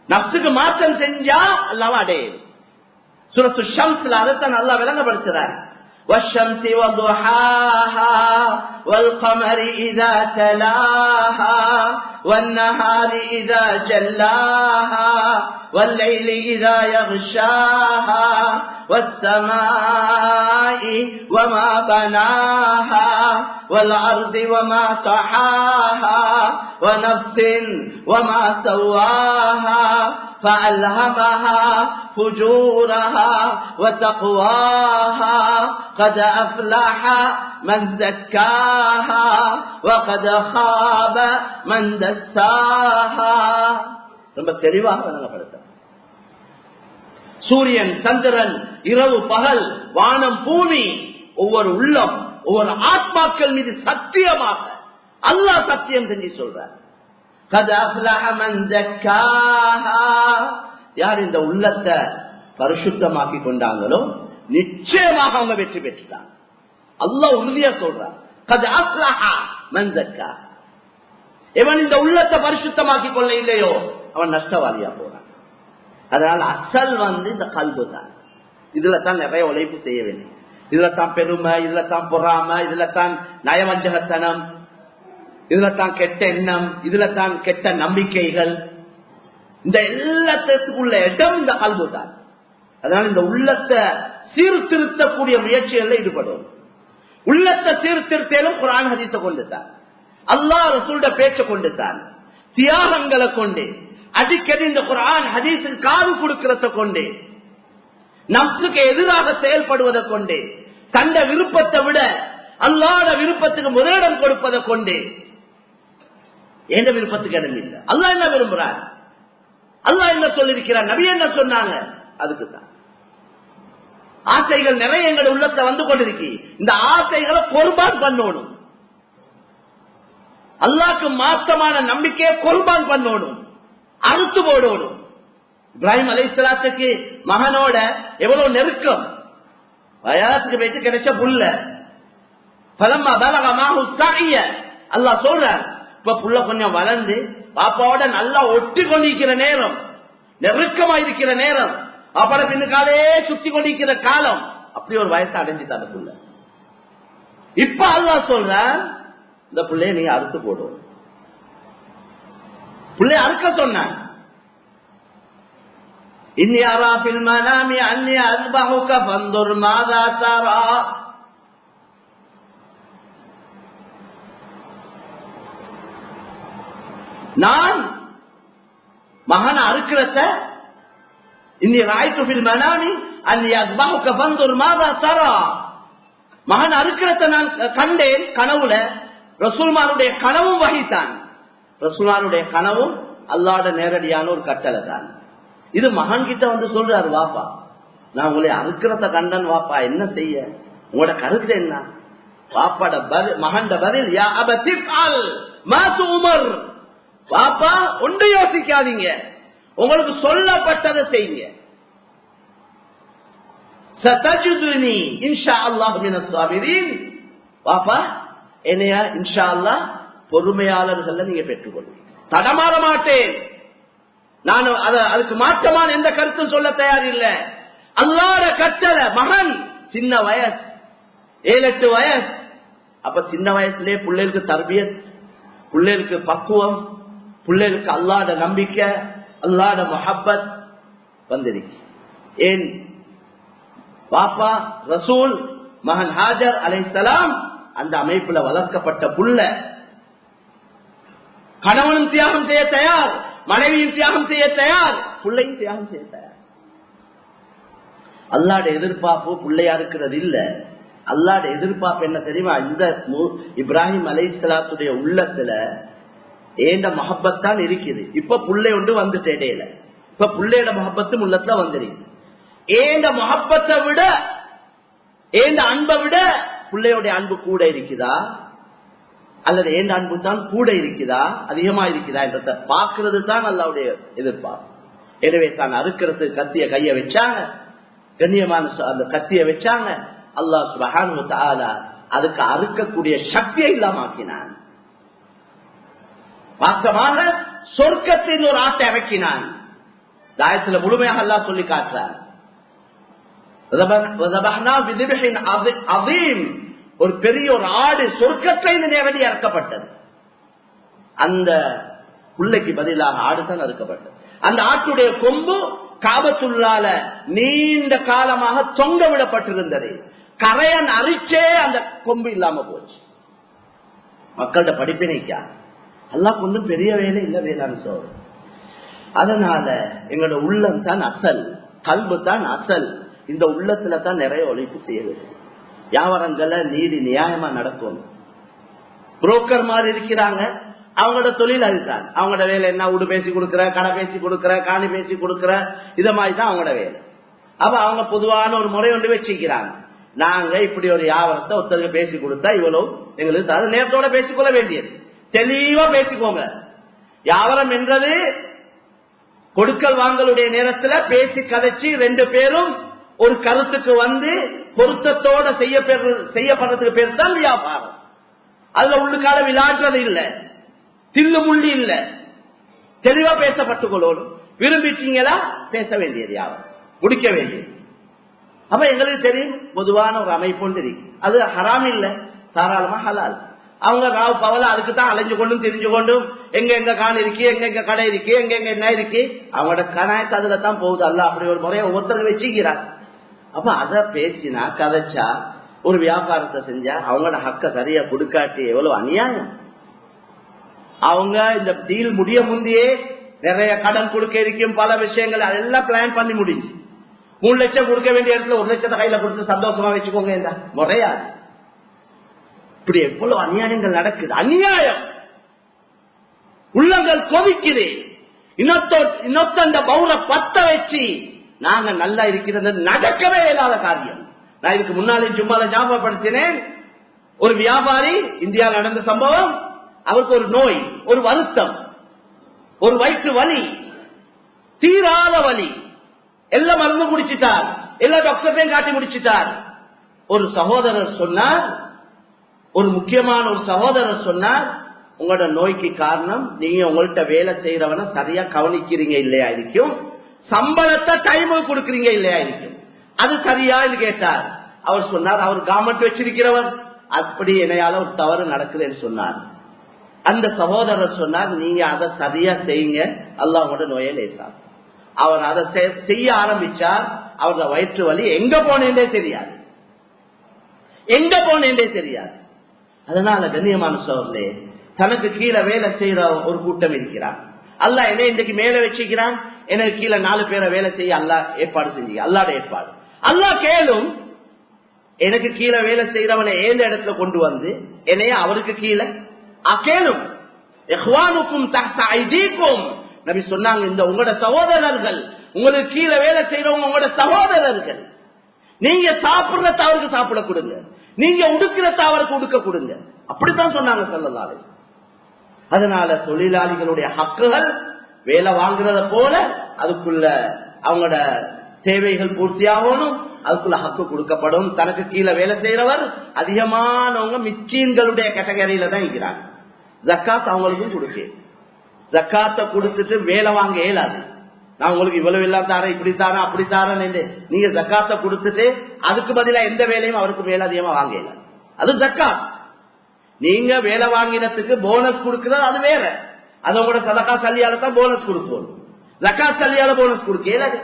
நஃப்ஸுக்கு மாற்றம் செஞ்சா அல்லாஹ்வை அடையும். சூரத்து ஷம்ஸ்ல அதைத்தான் அல்லாஹ் விளங்கப்படுத்துறார். والشمس وضحاها والقمر إذا تلاها والنهار إذا جلاها والليل إذا يغشاها والسماء وما بناها والأرض وما طحاها ونفس وما سواها فألهمها فجورها وتقواها قد أفلح من زكاها وقد خاب من دساها. ரொம்ப தெளிவாக விளங்கப்படுத்த சூரியன் சந்திரன் இரவு பகல் வானம் பூமி ஒவ்வொரு உள்ளம் ஒவ்வொரு ஆத்மாக்கள் மீது சத்தியமாக அல்லாஹ் சத்தியம் செஞ்சு சொல்றார். யார் இந்த உள்ளத்தை பரிசுத்தமாக்கி கொண்டாங்களோ நிச்சயமாக அவங்க வெற்றி பெற்றுட்டாங்க. அல்லாஹ் உறுதியா சொல்றார். எவன் இந்த உள்ளத்தை பரிசுத்தமாக்கி கொள்ள இல்லையோ அவன் நஷ்டவாதியா போறான். அதனால அசல் இந்த கல்பு தான். இதுல தான் நிறைய உழைப்பு செய்ய வேண்டும். இதுல தான் பெருமை, இதுல தான் பொறாமை, இதுல தான் நயவஞ்சகத்தனம், இதுல தான் கெட்ட எண்ணம், இதுல தான் கெட்ட நம்பிக்கைகள். இந்த எல்லாத்துக்குள்ள இடம் இந்த கல்பு தான். அதனால இந்த உள்ளத்தை சீர்திருத்தக்கூடிய முயற்சிகள்ல ஈடுபடும். உள்ளத்தை சீர்திருத்தலும் குர்ஆன் ஹதீஸை கொண்டுதான், அல்லாஹ் ரசூலுடைய பேச்சை கொண்டுதான், தியாகங்களை கொண்டு, அடிக்கடி இந்த குர்ஆன் ஹதீஸின் காது கொடுக்கிறத கொண்டு, நஃப்ஸுக்கு எதிராக செயல்படுவதை கொண்டு, தந்த விருப்பத்தை விட அல்லாஹ்வுடைய விருப்பத்துக்கு முதலிடம் கொடுப்பதை கொண்டு, எந்த விருப்பத்துக்கு இடம் இல்லை. அல்லாஹ் என்ன விரும்புறார், அல்லாஹ் என்ன சொல்லிருக்கிறார், நபி என்ன சொன்னாங்க, அதுக்குதான். ஆசைகள் நிறைய எங்களுடைய உள்ளத்தை வந்து கொண்டிருக்கு. இந்த ஆசைகளை குர்பான் பண்ணணும். அல்லாஹ்க்கு மாற்றமான நம்பிக்கையை குர்பான் பண்ணணும், அறுத்து போடணும். இப்ராஹிம் அலைஹிஸ்ஸலாத்துக்கு மகனோட எவ்வளவு நெருக்கம். வயாத்துக்கு போயிட்டு கிடைச்ச புல்ல பலமா பலகமாஹு ஸஅய அல்லாஹ் சொல்றார். இப்ப புள்ள கொஞ்சம் வளர்ந்து பாப்பாவோட நல்லா ஒட்டி கொண்டிருக்கிற நேரம், நெருக்கமா இருக்கிற நேரம், பாப்பாட பின்னுக்காலே சுத்தி கொண்டிருக்கிற காலம், அப்படி ஒரு வயசை அடைஞ்சிட்டாரு புள்ள. இப்ப அல்லாஹ் சொல்ற இந்த புள்ளைய நீங்க அறுத்து போடும். புள்ளைய அறுக்க சொன்னான். இன்னி அரா ஃபில் மனாமி அன்னி அஸ்பஹுக ஃபன்துர் மாதா தரா. நான் மகன் அறுக்கிறத இன்னி ராய்து ஃபில் மனாமி அன் யஸ்பஹுக ஃபன்துர் மாதா தரா, மகன் அறுக்கிறத நான் கண்டேன் கனவுல. ரசூலுல்லாஹ்வுடைய கனவும் வஹீதான். ரசூலுல்லாஹ்வுடைய கனவும் அல்லாஹ்வுடைய நேரடியான ஒரு கட்டளை தான். இது மகன் கிட்ட வந்து சொல்றாரு, வாப்பா நான் உங்களை அறுக்கிறத கண்டன் வாப்பா, என்ன செய்ய, உங்களோட கருத்து என்ன? வாப்பாட மகன் பதில், யா அபதி ஃஅல் மா துமர், வாப்பா ஒன்று யோசிக்காதீங்க, உங்களுக்கு சொல்லப்பட்டதை செய்யுங்க. சதஜுதுனி இன்ஷா அல்லாஹ் மினஸ் ஸாபிரீன், வாப்பா என்னைய இன்ஷா அல்லாஹ் பொறுமையாளர்கள் நீங்க பெற்றுக்கொள்வீங்க, தடமாற மாட்டேன். நான் அதுக்கு மாற்றமான எந்த கருத்தும் சொல்ல தயார் இல்லை. அல்லாஹ்வுடைய கட்டளை. மகன் சின்ன வயசு, 7-8 வயசு. அப்ப சின்ன வயசுலயே பிள்ளைகளுக்கு தர்பியத், பிள்ளைகளுக்கு பக்குவம், பிள்ளைகளுக்கு அல்லாஹ்வுடைய நம்பிக்கை, அல்லாஹ்வுடைய முஹப்பத் வந்திருக்கு. ஏன் பாப்பா ரசூல், மகன் ஹாஜர் அலைஹிஸ்ஸலாம் அந்த அமைப்புல வளர்க்கப்பட்ட புள்ள. கணவனும் தியாகம் செய்ய தயார், மனைவியும் தியாகம் செய்ய தயார், பிள்ளையும் தியாகம் செய்ய தயார். அல்லாஹ்வுடைய எதிர்பார்ப்பு பிள்ளையா இருக்கிறது இல்ல. அல்லாஹ்வுடைய எதிர்பார்ப்பு என்ன தெரியுமா? இந்த இப்ராஹிம் அலைஹிஸ்ஸலாத்துடைய உள்ளத்துல ஏண்ட மஹப்பத் தான் இருக்குது. இப்ப புள்ளை ஒன்று வந்துட்டு இடையில, இப்ப புள்ளையோட மஹப்பத்தும் உள்ளத்துல வந்துருக்கு. ஏண்ட மஹப்பத்தை விட, ஏண்ட அன்பை விட பிள்ளையோட அன்பு கூட இருக்குதா, அல்லது ஏண்ட அன்பு தான் கூட இருக்குதா, அதிகமா இருக்குதா என்றதை பார்க்கிறது தான் அல்லாஹ்வுடைய எதிர்பார்ப்பு. எனவே தான் அறுக்கிறது கத்திய கைய வச்சாங்க, கண்ணியமான அந்த கத்திய வச்சாங்க. அல்லாஹ் சுப்ஹானஹு வ தஆலா அதுக்கு அறுக்கக்கூடிய சக்தியை இல்லாம ஆக்கினான். வாஸ்தவமாக சொர்க்கத்தில் ஒரு ஆட்டை இறக்கினான். தாயத்துல முழுமையாக அல்லாஹ் சொல்லி காட்டுறான். ஒரு பெரிய ஒரு ஆடு சொர்க்கத்தில் நேரடி அறுக்கப்பட்டது. அந்த புள்ளைக்கு பதிலாக ஆடுதான் அறுக்கப்பட்டது. அந்த ஆட்டுடைய கொம்பு காபத்துள்ளால நீண்ட காலமாக தொங்க விடப்பட்டிருந்தது. கரையன் அரிச்சே அந்த கொம்பு இல்லாம போச்சு. மக்களோட படிப்பினைக்கா அல்லாஹ் ஒன்றும் பெரிய வேலை இல்லை வேளாண் சோறு. அதனால எங்களோட உள்ளம் தான் அசல், கல்பு தான் அசல். இந்த உள்ளத்துல தான் நிறைய உழைப்பு செய்ய வேண்டும். வியாபாரங்களை நீதி நியாயமா நடக்கும். புரோக்கர் மாதிரி இருக்கிறாங்க, அவங்களோட தொழில் அதுதான். அவங்களோட வேலை என்ன? வீடு பேசி கொடுக்குற, கடை பேசி கொடுக்குற, காணி பேசி கொடுக்குற, இத மாதிரி தான் அவங்களோட வேலை. அப்ப அவங்க பொதுவான ஒரு முறை ஒன்று வச்சுக்கிறாங்க. நாங்க இப்படி ஒரு வியாபாரத்தை ஒருத்தருக்கு பேசி கொடுத்தா இவ்வளவு எங்களுக்கு அது நேரத்தோட பேசிக்கொள்ள வேண்டியது. தெளிவா பேசிக்கோங்க. வியாபாரம் என்றது கொடுக்கல் வாங்கலுடைய நேரத்துல பேசி கதைச்சு 2 பேரும் ஒரு கருத்துக்கு வந்து பொருத்தத்தோட செய்யப்படுறதுக்கு பேர் தான் வியாபாரம். அதுல உள்ளுக்கால விளையாடுறது இல்ல, தில்லு முள்ளி இல்ல, தெளிவா பேசப்பட்டுக் கொள்ளணும். விரும்பிட்டீங்களா பேச வேண்டியது, வியாபாரம் முடிக்க வேண்டியது. அப்ப எங்களுக்கு தெரியும் பொதுவான ஒரு அமைப்பு ஒன்று இருக்கு. அது ஹராம் இல்ல, தாராளமா ஹலால். அவங்க ராவ் பவல அதுக்கு தான் அலைஞ்சு கொண்டும் தெரிஞ்சு கொண்டும் எங்க எங்க காணி இருக்கு, எங்க எங்க கடை இருக்கு, எங்க எங்க என்ன இருக்கு, அவங்களோட கணாயத்து அதுல தான் போகுது. அல்ல அப்படி ஒரு முறையை ஒவ்வொருத்தருக்கு வச்சுக்கிறார். அப்ப அத பேசினா கதைச்சா ஒரு வியாபாரத்தை செஞ்சா அவங்களோட ஹக்க சரியா கொடுக்காட்டி எவ்வளவு அநியாயம். அவங்க இந்த டீல் முடிய முந்தையே நிறைய கடன் கொடுக்க இருக்கும், பல விஷயங்கள் அதெல்லாம் பிளான் பண்ணி முடிஞ்சு 3 லட்சம் கொடுக்க வேண்டிய இடத்துல 1 லட்சத்தை கையில கொடுத்து சந்தோஷமா வச்சுக்கோங்க. இந்த முறையாது. இப்படி எவ்வளவு அநியாயங்கள் நடக்குது. அநியாயம் உள்ளங்கள் கொதிக்குது. இன்னொத்த பௌர பத்த வச்சு நாங்க நல்லா இருக்கிறது நடக்கவே இல்லாத காரியம். நான் இதுக்கு முன்னாலே சும்மால ஞாபகப்படுத்தினேன். ஒரு வியாபாரி இந்தியாவில் நடந்த சம்பவம். அவருக்கு ஒரு நோய், ஒரு வருத்தம், ஒரு வயிற்று வலி, தீராத வலி. எல்லாம் மருந்து முடிச்சிட்டார், எல்லா டாக்டரையும் காட்டி முடிச்சிட்டார். ஒரு சகோதரர் சொன்னார், ஒரு முக்கியமான ஒரு சகோதரர் சொன்னார், உங்களோட நோய்க்கு காரணம் நீங்க உங்கள்கிட்ட வேலை செய்யறவன சரியா கவனிக்கிறீங்க இல்லையா இருக்கும், சம்பளத்தை டைமுக்கு கொடுக்கறீங்க இல்லையா இருக்கும், அது சரியா கேட்டார். அவர் சொன்னார், அவர் கவர்மெண்ட் வச்சிருக்கிறவர், அப்படி என்னையால ஒரு தவறு நடக்குதுன்னு சொன்னார். அந்த சகோதரர் சொன்னார், நீங்க அதை சரியா செய்யுங்க, அல்லாஹ் உங்களோட நோயை லேசார். அவர் அதை செய்ய ஆரம்பிச்சார். அவரோட வயிற்று வலி எங்க போனேன்றே தெரியாது, எங்க போனேன்றே தெரியாது. அதனால கண்ணியமான சோழர்களே, தனக்கு கீழே வேலை செய்யற ஒரு கூட்டம் இருக்கிறான். அல்லாஹ் என்னை இன்றைக்கு மேல வச்சுக்கிறான், எனக்கு கீழே 4 பேரை வேலை செய்ய அல்லாஹ் ஏற்பாடு செஞ்சு, அல்லாஹ்ட ஏற்பாடு. அல்லாஹ் கேளும், எனக்கு கீழே வேலை செய்யறவனை ஏந்த இடத்துல கொண்டு வந்து என்னைய அவருக்கு கீழே கேளும். இஹ்வானுக்கும் தஹ்த ஐதீக்கும், நபி சொன்னாங்க, இந்த உங்களோட சகோதரர்கள், உங்களுக்கு கீழே வேலை செய்யறவங்க உங்களோட சகோதரர்கள். நீங்க சாப்பிடுறத அவருக்கு சாப்பிட கொடுங்க, நீங்க உடுக்கிறத அவருக்கு உடுக்க கொடுங்க. அப்படித்தான் சொன்னாங்க ஸல்லல்லாஹு அலைஹி வஸல்லம். அதனால தொழிலாளிகளுடைய ஹக்குகள் வேலை வாங்குறத போல அதுக்குள்ள அவங்களோட தேவைகள் பூர்த்தியாகணும், அதுக்குள்ள ஹக்கு கொடுக்கப்படும். தனக்கு கீழே வேலை செய்யறவர் அதிகமானவங்க மிச்சீன்களுடைய கேட்டகரியில தான் இருக்கிறாங்க. ஜக்காத் அவங்களுக்கும் கொடுக்க, ஜக்காத்தை கொடுத்துட்டு வேலை வாங்க இயலாது. நான் உங்களுக்கு இவ்வளவு எல்லாம் தாரேன், இப்படி தாரேன், அப்படி தாரேன். நீங்க ஜக்காத்தை கொடுத்துட்டு அதுக்கு பதிலா எந்த வேலையும் அவருக்கு மேல அதிகமா வாங்க இயலாது. அது ஜக்காத். நீங்க வேலை வாங்கினத்துக்கு போனஸ் கொடுக்கிறது அது வேற, அது உங்களோட சதகா சல்லியால தான் போனஸ் கொடுப்போம். ஜக்காத் சல்லியால போனஸ் கொடுக்க இயலாது.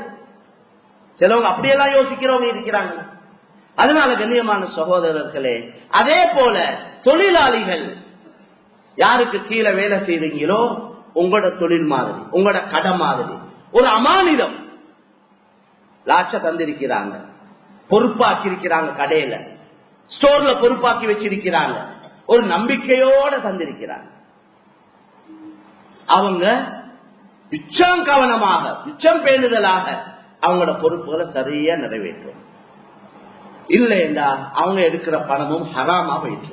சிலவங்க அப்படியெல்லாம் யோசிக்கிறவங்க இருக்கிறாங்க. அதனால கண்ணியமான சகோதரர்களே, அதே போல தொழிலாளிகள் யாருக்கு கீழே வேலை செய்றீங்களோ உங்களோட தொழில் மாதிரி, உங்களோட கடை மாதிரி ஒரு அமானிதம் லாட்ச தந்திருக்கிறாங்க, பொறுப்பாக்கி இருக்கிறாங்க, கடையில ஸ்டோர்ல பொறுப்பாக்கி வச்சிருக்கிறாங்க, ஒரு நம்பிக்கையோட தந்திருக்கிறாங்க. அவங்க மிச்சம் கவனமாக, மிச்சம் பேணுதலாக அவங்களோட பொறுப்புகளை சரியா நிறைவேற்றும். இல்லைண்டா அவங்க எடுக்கிற பணமும் ஹராமா போயிட்டு,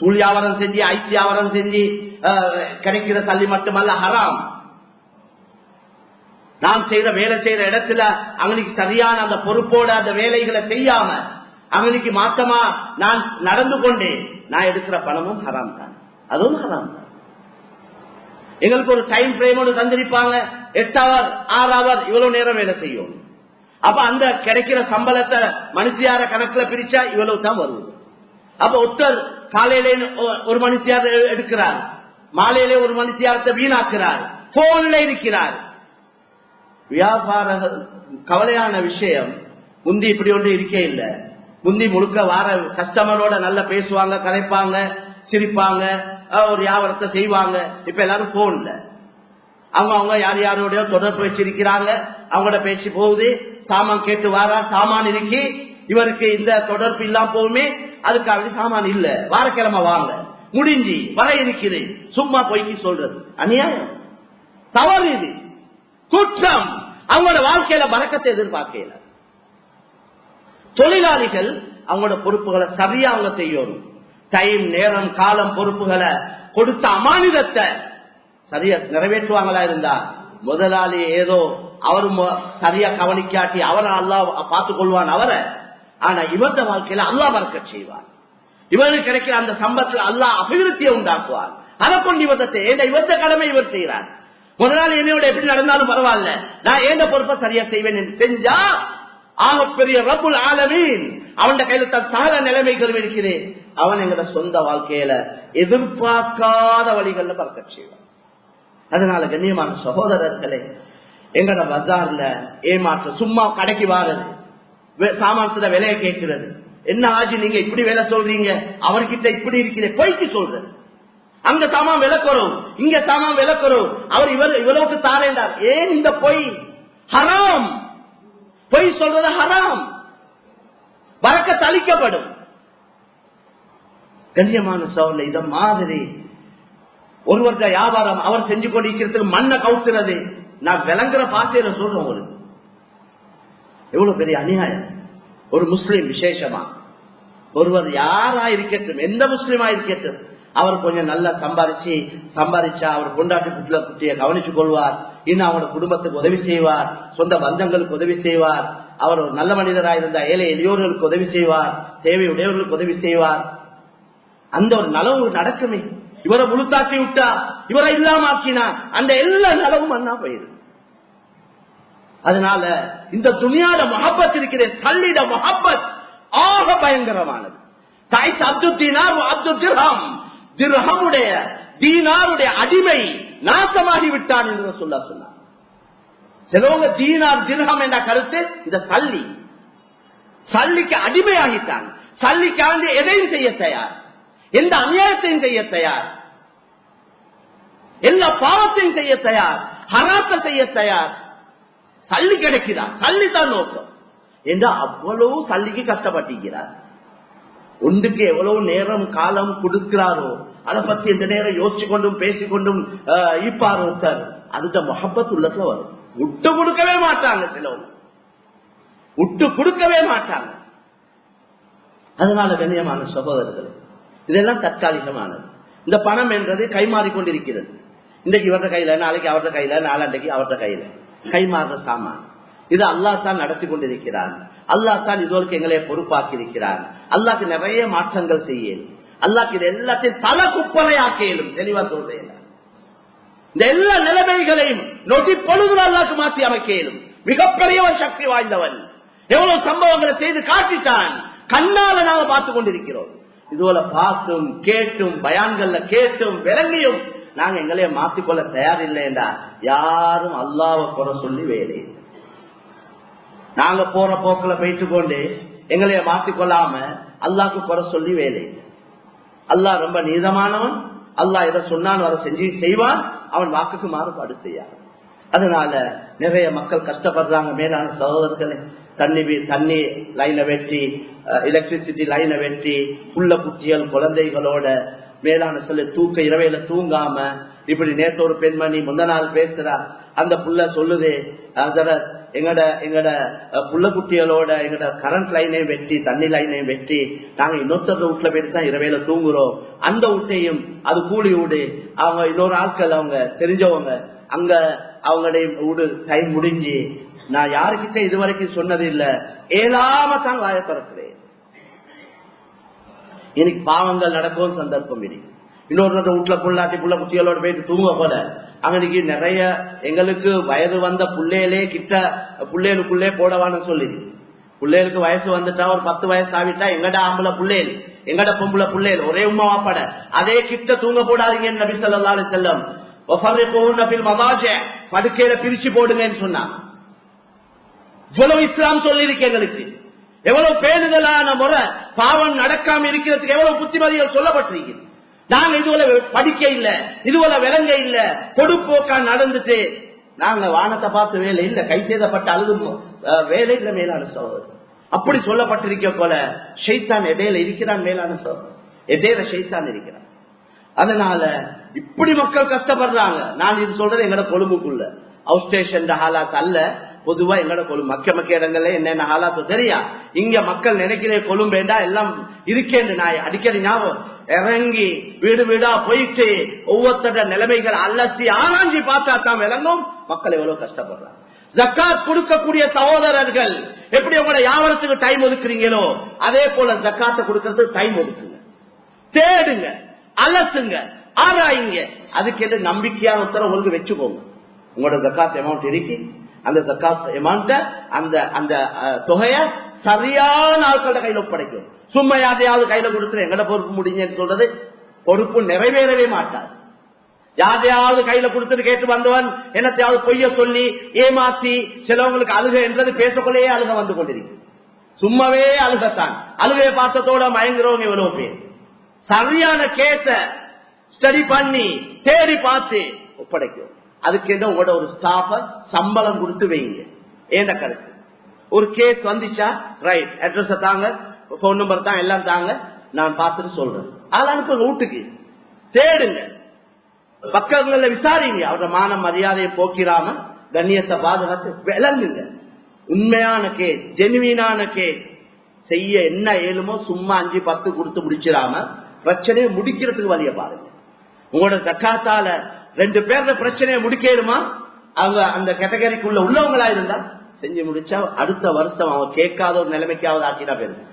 தூள் வியாபாரம் செஞ்சு ஐஸ் வியாபாரம் செஞ்சு கிடைக்கிற தள்ளி மட்டுமல்ல ஹராம். நான் செய்யற வேலை செய்யற இடத்துல அவங்களுக்கு சரியான அந்த பொறுப்போட அந்த வேலைகளை செய்யாம அவங்களுக்கு மாத்தமா நான் நடந்து கொண்டேன், நான் எடுக்கிற பணமும் ஹராம் தான், அதுவும் ஹராம் தான். எங்களுக்கு ஒரு டைம் பிரேமோடு தந்திருப்பாங்க, 8 ஹவர் 6 ஹவர் இவ்வளவு நேரம் வேலை செய்யும். அப்ப அந்த கிடைக்கிற சம்பளத்தை மனுஷியார கணக்குல பிரிச்சா இவ்வளவு தான் வருவது. அப்ப ஒருத்தர் காலையில 1 மனுஷியார் எடுக்கிறார், மாலையிலே 1 மனுஷியாரத்தை வீணாக்குறார், போன்ல இருக்கிறார். வியாபார கவலையான விஷயம், முந்தி இப்படி ஒன்று இருக்கே இல்ல. முந்தி முழுக்க வார கஸ்டமரோட நல்லா பேசுவாங்க, கலைப்பாங்க, சிரிப்பாங்க, ஒரு வியாபாரத்தை செய்வாங்க. இப்ப எல்லாரும் போன்ல அவங்க யார் யாரோட தொடர்பு வச்சிருக்கிறாங்க, அவங்களோட பேச்சு போகுது, சாமான் கேட்டு வாரா, சாமான் இருக்கி இவருக்கு இந்த தொடர்பு இல்லாம போகுமே, அதுக்காக சாமான் இல்ல, வாரக்கிழமை வாங்க, முடிஞ்சு வர இருக்குது, சும்மா பொய்க்கு சொல்றது அநியாயம், தவறு, இது குற்றம். அவங்களோட வாழ்க்கையில பரக்கத்தை எதிர்பார்க்கல. தொழிலாளிகள் அவங்களோட பொறுப்புகளை சரியா அவங்க செய்யணும். டைம், நேரம், காலம், பொறுப்புகளை கொடுத்த அமானிதத்தை சரியா நிறைவேற்றுவாங்களா இருந்தா முதலாளி ஏதோ அவரு சரியா கவனிக்காட்டி அவரை அல்லாஹ் பார்த்துக் கொள்வான் அவரை. ஆனா இவருடைய வாழ்க்கையில அல்லாஹ் பரக்கத் செய்வார். இவருக்கு கிடைக்கிற அந்த சம்பத்தில் அல்லாஹ் அபிவிருத்தியை உண்டாக்குவார். அதை கொண்டு இவருடைய கடமை இவர் செய்கிறார். முதலாளி என்னையோட எப்படி நடந்தாலும் பரவாயில்ல, நான் ஏந்த பொறுப்பை சரியா செய்வேன் என்று செஞ்சா ஆகப்பெரிய ரப்புல் ஆலமீன் அவன் கையில தன் சகல நிலைமைகள் இருக்கிறேன், அவன் எங்களோட சொந்த வாழ்க்கையில எதிர்பார்க்காத வழிகள்ல பறக்கச் செய்வான். அதனால கண்ணியமான சகோதரர்களே, எங்கட பஜார்ல ஏமாற்ற, சும்மா கடைக்கு வாரது, சாமானத்துல விலையை கேட்கிறது, என்ன ஆச்சு நீங்க இப்படி வேலை சொல்றீங்க, அவர்கிட்ட இப்படி இருக்கிற பொய்க்கு சொல்றது, அங்க சாமான் விலக்குறோம், இங்க சாமான் விலக்குறோம், அவர் இவ்வளவுக்கு தாரேண்டார். ஏன் இந்த பொய்? ஹராம். பொய் சொல்றது ஹராம், பரக்கத் அளிக்கப்படும். கண்ணியமான சோழ இத மாதிரி ஒருவருடைய வியாபாரம் அவர் செஞ்சு கொண்டிருக்கிறதுக்கு மண்ணை கவுத்துறது, நான் விளங்குற பாசையில சொல்றேன் உங்களுக்கு, எவ்வளவு பெரிய அநியாயம். ஒரு முஸ்லீம் விசேஷமா ஒருவர் யாரா இருக்கட்டும், எந்த முஸ்லீமா இருக்கட்டும், அவர் கொஞ்சம் நல்லா சம்பாதிச்சா அவர் கொண்டாட்டி குட்டிய கவனிச்சுக் கொள்வார், இன்னும் அவரோட குடும்பத்துக்கு உதவி செய்வார், சொந்த பந்தங்களுக்கு உதவி செய்வார், அவர் ஒரு நல்ல மனிதராக இருந்தா ஏழை எளியோர்களுக்கு உதவி செய்வார், தேவையுடையவர்களுக்கு உதவி செய்வார். அந்த ஒரு நலவு நடக்குமே. இவரை முழுத்தாக்கி விட்டா, இவரை இல்லாம ஆக்கினா அந்த எல்லா நலவும் அண்ணா போயிரு. அதனால இந்த துணியாட மஹப்பத் இருக்கிற தள்ளிட மஹப்பத் ஆக பயங்கரமானது. தாய்ஸ் அப்துல் தீனார் அப்துல் திர்ஹம், திர்ஹமுடைய தீனாருடைய அடிமை நாசமாகி விட்டான் என்று சொன்னார். சிலவங்க தீனார் திர்ஹம் என்ற கருத்து இந்த சல்லிக்கு அடிமையாகிட்டான். சல்லிக்காண்டி எதையும் செய்ய தயார், எந்த அநியாயத்தையும் செய்ய தயார். எல்லா பாவத்தையும் செய்ய தயார், ஹராத்தை செய்ய தயார். சல்லி கிடைக்கிறார், சல்லி தான் நோக்கம் என்று அவ்வளவு சல்லிக்கு கஷ்டப்பட்டிருக்கிறார். ஒன்றுக்கு எவ்வளவு நேரம் காலம் கொடுக்கிறாரோ அதை பத்தி எந்த நேரம் யோசிச்சு கொண்டும் பேசிக்கொண்டும் ஈப்பார் ஒருத்தர். அந்த முஹப்பத் உள்ளத்துல வரும். விட்டு கொடுக்கவே மாட்டாங்க, சிலவங்க விட்டு கொடுக்கவே மாட்டாங்க. அதனால கண்ணியமான சகோதரர்கள், இதெல்லாம் தற்காலிகமானது. இந்த பணம் என்றது கைமாறிக்கொண்டிருக்கிறது. இன்றைக்கு இவர்த கையில, நாளைக்கு அவர்த கையில, நாளாண்டைக்கு அவர்த கையில கைமாறுற சாமான். இது அல்லாஹ் தான் நடத்தி கொண்டிருக்கிறான். அல்லாஹ் தான் இதோருக்கு எங்களை பொறுப்பாக்கி இருக்கிறான். அல்லாஹ்க்கு நிறைய மாற்றங்கள் செய்யலும், அல்லாஹ்க்கு இது எல்லாத்தையும் தலை குப்பலையாக்கலும். தெளிவா சொல்றேன், இந்த எல்லா நிலைமைகளையும் நொடி பொழுது அல்லாஹ்க்கு மாற்றி அமைக்கலும். மிகப்பெரியவன், சக்தி வாய்ந்தவன். எவ்வளவு சம்பவங்களை செய்து காட்டிட்டான், கண்ணால நாங்க பார்த்து கொண்டிருக்கிறோம். இதுபோல பார்த்தும் கேட்டும் பயான்கள்ல கேட்டும் விளங்கியும் நாங்க எங்களைய மாற்றிக்கொள்ள தயாரில்லைண்டா யாரும் அல்லாஹ்வை குறை சொல்லி வேலை. நாங்க போற போக்குல போயிட்டு கொண்டு எங்களைய மாற்றிக்கொள்ளாம அல்லாஹ்க்கு குறை சொல்லி வேலை. அல்லாஹ் ரொம்ப நீதமானவன். அல்லாஹ் எதை சொன்னான்னு அதை செஞ்சு செய்வான். அவன் வாக்குக்கு மாறுபாடு செய்யாது. அதனால நிறைய மக்கள் கஷ்டப்படுறாங்க. மேலான சகோதரர்களே, தண்ணி லைனை வெட்டி, எலக்ட்ரிசிட்டி லைனை வெட்டி, புள்ள குட்டிகள் குழந்தைகளோட மேலான சொல்ல தூக்க இரவையில தூங்காம இப்படி நேற்று ஒரு பெண்மணி முந்த நாள் பேசுறா. அந்த புள்ள சொல்லுது, எங்கட புள்ள குட்டிகளோட எங்கட கரண்ட் லைனையும் வெட்டி, தண்ணி லைனையும் வெட்டி, நாங்க இன்னொருத்தர் வீட்டுல போயிட்டு தான் இரவையில தூங்குறோம். அந்த வீட்டையும் அது கூலி வீடு. அவங்க இன்னொரு ஆட்கள் அவங்க தெரிஞ்சவங்க அங்க அவங்களுடைய வீடு டைம் முடிஞ்சு, நான் யாருக்கிட்ட இதுவரைக்கும் சொன்னது இல்ல, ஏலாம தான் வாய திறக்கிறேன். எனக்கு பாவங்கள் நடக்கும் சந்தர்ப்பம் இருக்கு. இன்னொரு வீட்டுல புள்ளாட்டி புள்ள குட்டிகளோட போயிட்டு தூங்க போல அன்னைக்கு நிறைய எங்களுக்கு வயது வந்த புள்ளையிலே கிட்ட புள்ளைகளுக்குள்ளே போடவான்னு சொல்லி, பிள்ளைகளுக்கு வயசு வந்துட்டா ஒரு 10 வயசு ஆகிட்டா எங்கட ஆம்பளை பிள்ளைகள் எங்கட பொம்பளை பிள்ளைகள் ஒரே உம்மா வாப்பட அதே கிட்ட தூங்க போடாதீங்க. நபி ஸல்லல்லாஹு அலைஹி வஸல்லம் படுக்கையில பிரிச்சு போடுங்கன்னு சொன்னாங்க. இவ்வளவு இஸ்லாம் சொல்லி இருக்கு எங்களுக்கு. எவ்வளவு பேணுதலான முறை பாவம் நடக்காம இருக்கிறதுக்கு எவ்வளவு புத்திமதிகள் சொல்லப்பட்டிருக்கு. நாங்க இதுவரை படிக்க இல்ல, இதுவரை விளங்க இல்ல, கொடுப்போக்கா நடந்துட்டு நாங்க வானத்தை பார்த்து வேலை இல்ல, கை செய்தப்பட்ட அழுது வேலை இல்ல. மேலான சோதர் அப்படி சொல்லப்பட்டிருக்க போல ஷைத்தான் இடையில இருக்கிறான். மேலான சோதர் இடையில ஷைத்தான் இருக்கிறான். அதனால இப்படி மக்கள் கஷ்டப்படுறாங்க. நான் இது சொல்றது எங்கட கொழும்புக்குள்ள அவுட் ஸ்டேஷன் ஹாலாத் அல்ல, பொதுவா எங்கட கொழும்பு மக்க இடங்கள்ல என்னென்ன ஹாலாத்து தெரியா. இங்க மக்கள் நினைக்கிற கொழும்பேண்டா எல்லாம் இருக்கேன். நான் அடிக்கடி ஞாபகம் இறங்கி வீடு வீடா போயிட்டு ஒவ்வொருத்தர நிலைமைகள் அலசி ஆராய்ச்சி பார்த்தா தான் விளங்கும் மக்கள் எவ்வளவு கஷ்டப்படுறாங்க. ஜக்காத் கொடுக்கக்கூடிய சகோதரர்கள் எப்படி உங்களோட வியாபாரத்துக்கு டைம் ஒதுக்குறீங்களோ அதே போல ஜக்காத்தை கொடுக்கறதுக்கு டைம் ஒதுக்குங்க. தேடுங்க, அலசுங்க, ஆராயுங்க. அதுக்கு எது நம்பிக்கையான உத்தரவு உங்களுக்கு வச்சுக்கோங்க. உங்களோட ஜக்காத் அமௌண்ட் இருக்கு, அந்த ஜக்காத் அமௌண்ட அந்த தொகையை சரியான ஆட்களோட கையில ஒப்படைக்கும். சும்மா யாரையாவது கையில கொடுத்துரு எங்கட பொறுப்பு முடிஞ்சு சொல்றது பொறுப்பு நிறைவேறவே மாட்டார். யாரையாவது கையில கொடுத்துட்டு கேட்டு வந்தவன் என்னத்தையாவது பொய்ய சொல்லி ஏமாத்தி சிலவங்களுக்கு அழுக என்றது பேசக்கொள்ளையே அழுக வந்து கொண்டிருக்கு. சும்மாவே அழுகத்தான். அழுகையை பார்த்ததோட மயங்குறவங்க எவ்வளவு பேர். சரியான கேஸ ஸ்டடி பண்ணி தேடி பார்த்து ஒப்படைக்கும். அதுக்கு என்ன உங்களோட ஒரு ஸ்டாஃப சம்பளம் கொடுத்து வைங்க. ஏண்ட கருத்து ஒரு கேஸ் வந்துச்சா ரைட், அட்ரஸ் தாங்க, போன் நம்பர் தான், எல்லாம் தாங்க, நான் பார்த்துட்டு சொல்றேன். அதெல்லாம் அனுப்புங்க, வீட்டுக்கு தேடுங்க, பக்கங்கள்ல விசாரிங்க. அவரோட மான மரியாதையை போக்கிறாம கண்ணியத்தை பாதுகாத்து விளங்குங்க. உண்மையான கேஸ், ஜெனுவீனான கேஸ் செய்ய என்ன ஏழுமோ சும்மா 5-10 கொடுத்து முடிச்சிடாம பிரச்சனையை முடிக்கிறதுக்கு வழிய பாருங்க. உங்களோட ஜக்காத்தால 2 பேரோட பிரச்சனையை முடிக்கணுமா? அவங்க அந்த கேட்டகரிக்குள்ள உள்ளவங்களா இருந்தா செஞ்சு முடிச்சா அடுத்த வருஷம் அவங்க கேட்காத ஒரு நிலைமைக்காவது ஆக்கினா போயிருங்க.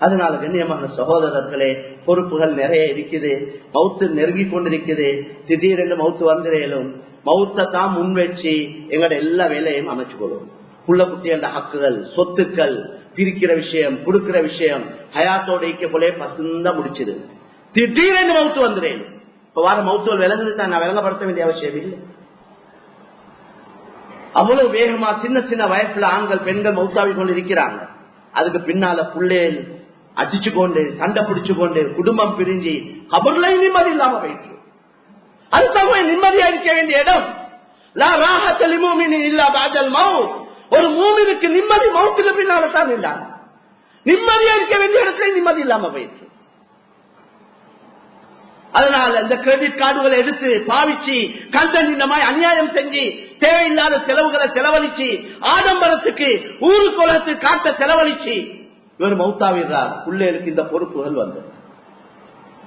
அதனால கண்ணியமான சகோதரர்களே, பொறுப்புகள் நிறைய இருக்குது. மவுத்து நெருங்கி கொண்டிருக்குது. திடீரென்று மவுத்து வந்துடும். மவுத்தை தான் முன் வச்சு எங்களோட எல்லா வேலையும் அமைச்சு கொள்ளும். புள்ள குட்டியோட ஹக்குகள், சொத்துக்கள் பிரிக்கிற விஷயம், கொடுக்கிற விஷயம் ஹயாத்தோட ஈக்க போலே பசுந்தா முடிச்சிரு. திடீரென்று மவுத்து வந்துடும். இப்ப வார மவுத்துவல் விளங்குது, நான் விளங்கப்படுத்த வேண்டிய அவசியம் இல்லை. அவ்வளவு வேகமா சின்ன சின்ன வயசுல ஆண்கள் பெண்கள் மவுத்தாவி கொண்டு இருக்கிறாங்க. அதுக்கு பின்னால புள்ளைகள் அடிச்சு கொண்டு சண்டை பிடிச்சு கொண்டு குடும்பம் பிரிஞ்சு கபர்லையும் நிம்மதி இல்லாம போயிட்டு. அதுதான் நிம்மதியா இருக்க வேண்டிய இடம். லா ராஹத லிமுமினின் இல்லா பஅதல் மௌத். ஒரு மூமினுக்கு நிம்மதி மௌத்துக்கு பின்னால தான் இருந்தாங்க. நிம்மதியா இருக்க வேண்டிய இடத்துல நிம்மதி இல்லாம போயிடுச்சு. அதனால இந்த கிரெடிட் கார்டுகளை எடுத்து பாவிச்சு கண்டனிடமாய் அநியாயம் செஞ்சு தேவையில்லாத செலவுகளை செலவழிச்சு ஆடம்பரத்துக்கு ஊரு குலத்துக்கு காட்ட செலவழிச்சு இவர் மௌத்தாவிடுறார். பிள்ளைகளுக்கு இந்த பொறுப்புகள் வந்து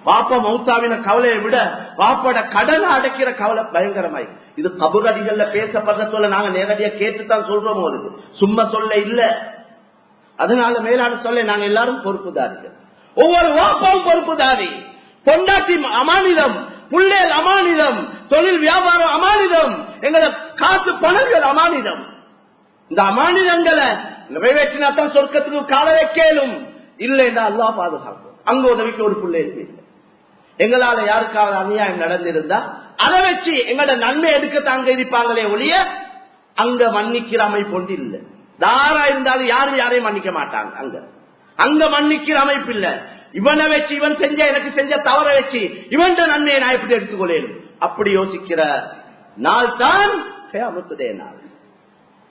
பாப்பா மௌத்தாவின கவலையை விட பாப்போட கடனை அடைக்கிற கவலை பயங்கரமாய். இது கபுரடிகள்ல பேசப்படுற சொல்ல நாங்க நேரடியா கேட்டுதான் சொல்றோம், அவருக்கு சும்மா சொல்ல இல்ல. அதனால மேலான சொல்ல நாங்க எல்லாரும் பொறுப்புதாரிகள். ஒவ்வொரு வாப்பாவும் பொறுப்புதாரி. பொண்டாட்டி அமானிதம், புள்ளேல் அமானிதம், தொழில் வியாபாரம் அமானிதம், எங்களை காசு பணங்கள் அமானிதம். இந்த அமானிதங்களை நிறைவேற்றினாத்தான் சொர்க்கத்துக்கு கால வைக்கலும். இல்லைன்னா அல்லாஹ் பாதுகாக்கும். அங்க உதவிக்கு ஒரு புள்ளை இருக்கு. எங்களால யாருக்காவது அநியாயம் நடந்திருந்தா அதை வச்சு எங்களோட நன்மை எடுக்கத்தான் அங்க இருப்பாங்களே ஒழிய அங்க மன்னிக்கிற அமைப்பு ஒன்று இல்லை. தாரா இருந்தாலும் யாரும் யாரையும் மன்னிக்க மாட்டாங்க. அங்க மன்னிக்கிற அமைப்பு இல்ல. இவனை வச்சு இவன் செஞ்ச எனக்கு செஞ்ச தவற வச்சு இவன் நன்மையை நான் எப்படி எடுத்துக்கொள்ளேன் அப்படி யோசிக்கிற நாள் தான் கியாமத்துடைய நாள்.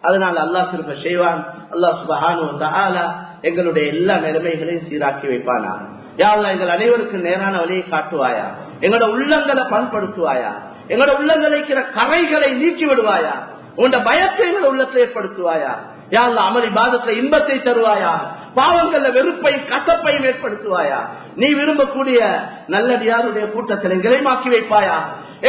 அதனால அல்லாஹ் திரும்ப செய்வான். அல்லாஹ் சுப்ஹானஹு வ தஆலா எங்களுடைய எல்லா நிலைமைகளையும் சீராக்கி வைப்பானா. யா அல்லாஹ் எங்கள் அனைவருக்கும் நேரான வழியை காட்டுவாயா. எங்களோட உள்ளங்களை பண்படுத்துவாயா. எங்களோட உள்ளங்களை இருக்கிற கரைகளை நீக்கி விடுவாயா. உங்களோட பயத்தை எங்களோட உள்ளத்தை ஏற்படுத்துவாயா. யா அல்லாஹ் அமல் இபாதத்துல இன்பத்தை தருவாயா. பாவங்கள்ல வெறுப்பையும் கசப்பையும் ஏற்படுத்துவாயா. நீ விரும்பக்கூடிய நல்லடியாருடைய கூட்டத்தில் எங்களையும் ஆக்கி வைப்பாயா.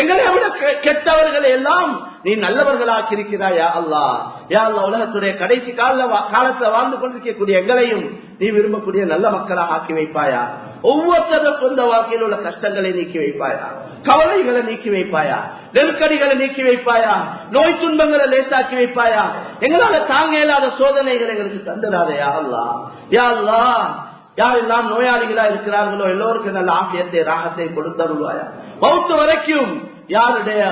எங்களை விட கெட்டவர்களை எல்லாம் நீ நல்லவர்களாக்கி இருக்கிறாயா அல்லாஹ். யா அல்லாஹ் உலகத்துடைய கடைசி காலத்துல வாழ்ந்து கொண்டிருக்கக்கூடிய எங்களையும் நீ விரும்பக்கூடிய நல்ல மக்களாக ஆக்கி வைப்பாயா. ஒவ்வொருத்தரும் சொந்த வாழ்க்கையில் உள்ள கஷ்டங்களை நீக்கி வைப்பாயா. கவலைகளை நீக்கி வைப்பாயா. நெருக்கடிகளை நீக்கி வைப்பாயா. நோய் துன்பங்களை லேசாக்கி வைப்பாயா. எங்களால தாங்க இயலாத சோதனைகளை எங்களுக்கு தந்துடாதயா அல்லாஹ். யா அல்லாஹ் யாரெல்லாம் நோயாளிகளா இருக்கிறார்களோ எல்லோருக்கும் நல்ல ஆசியத்தை ராகத்தை கொடுத்தருள்வாயா. மௌத்து வரைக்கும் யாருடைய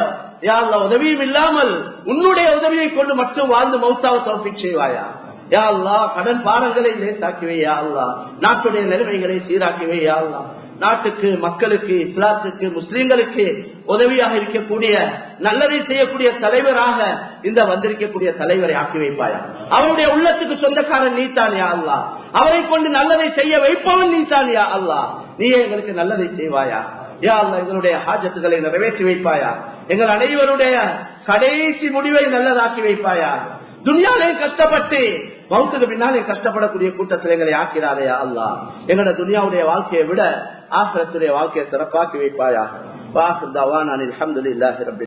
உதவியும் இல்லாமல் உன்னுடைய உதவியை கொண்டு மட்டும் வாழ்ந்து மௌத்தாவை தௌஃபீக் செய்வாயா. யா அல்லாஹ் கடன் பாரங்களை லேசாக்கிவே. யா அல்லாஹ் நாட்டுடைய நிலைமைகளை சீராக்கிவே. யா அல்லாஹ் நாட்டுக்கு மக்களுக்கு இஸ்லாத்துக்கு முஸ்லிம்களுக்கு உதவியாக இருக்கக்கூடிய நல்லதை செய்யக்கூடிய தலைவராக இந்த வந்திருக்கக்கூடிய தலைவரை ஆக்கி வைப்பாயா. அவருடைய உள்ளத்துக்கு சொந்தக்காரன் நீதான் யா அல்லாஹ். அவரை கொண்டு நல்லதை செய்ய வைப்பவன் நீதான் யா அல்லாஹ். நீயே எங்களுக்கு நல்லதை செய்வாயா. யா அல்லாஹ் எங்களுடைய ஹாஜத்துகளை நிறைவேற்றி வைப்பாயா. எங்கள் அனைவருடைய கடைசி முடிவை நல்லதாக்கி வைப்பாயா. துனியாலே கஷ்டப்பட்டு மௌத்துக்கு பின்னாலே கஷ்டப்படக்கூடிய கூட்டத்தில் எங்களை ஆக்கிறாதையா அல்லாஹ். எங்களோட துனியாவுடைய வாழ்க்கையை விட ஆகிரத்துடைய வாழ்க்கையை சிறப்பாக்கி வைப்பாயா. வாஹிர் தஅவானா அல்ஹம்துலில்லாஹி ரப்பில்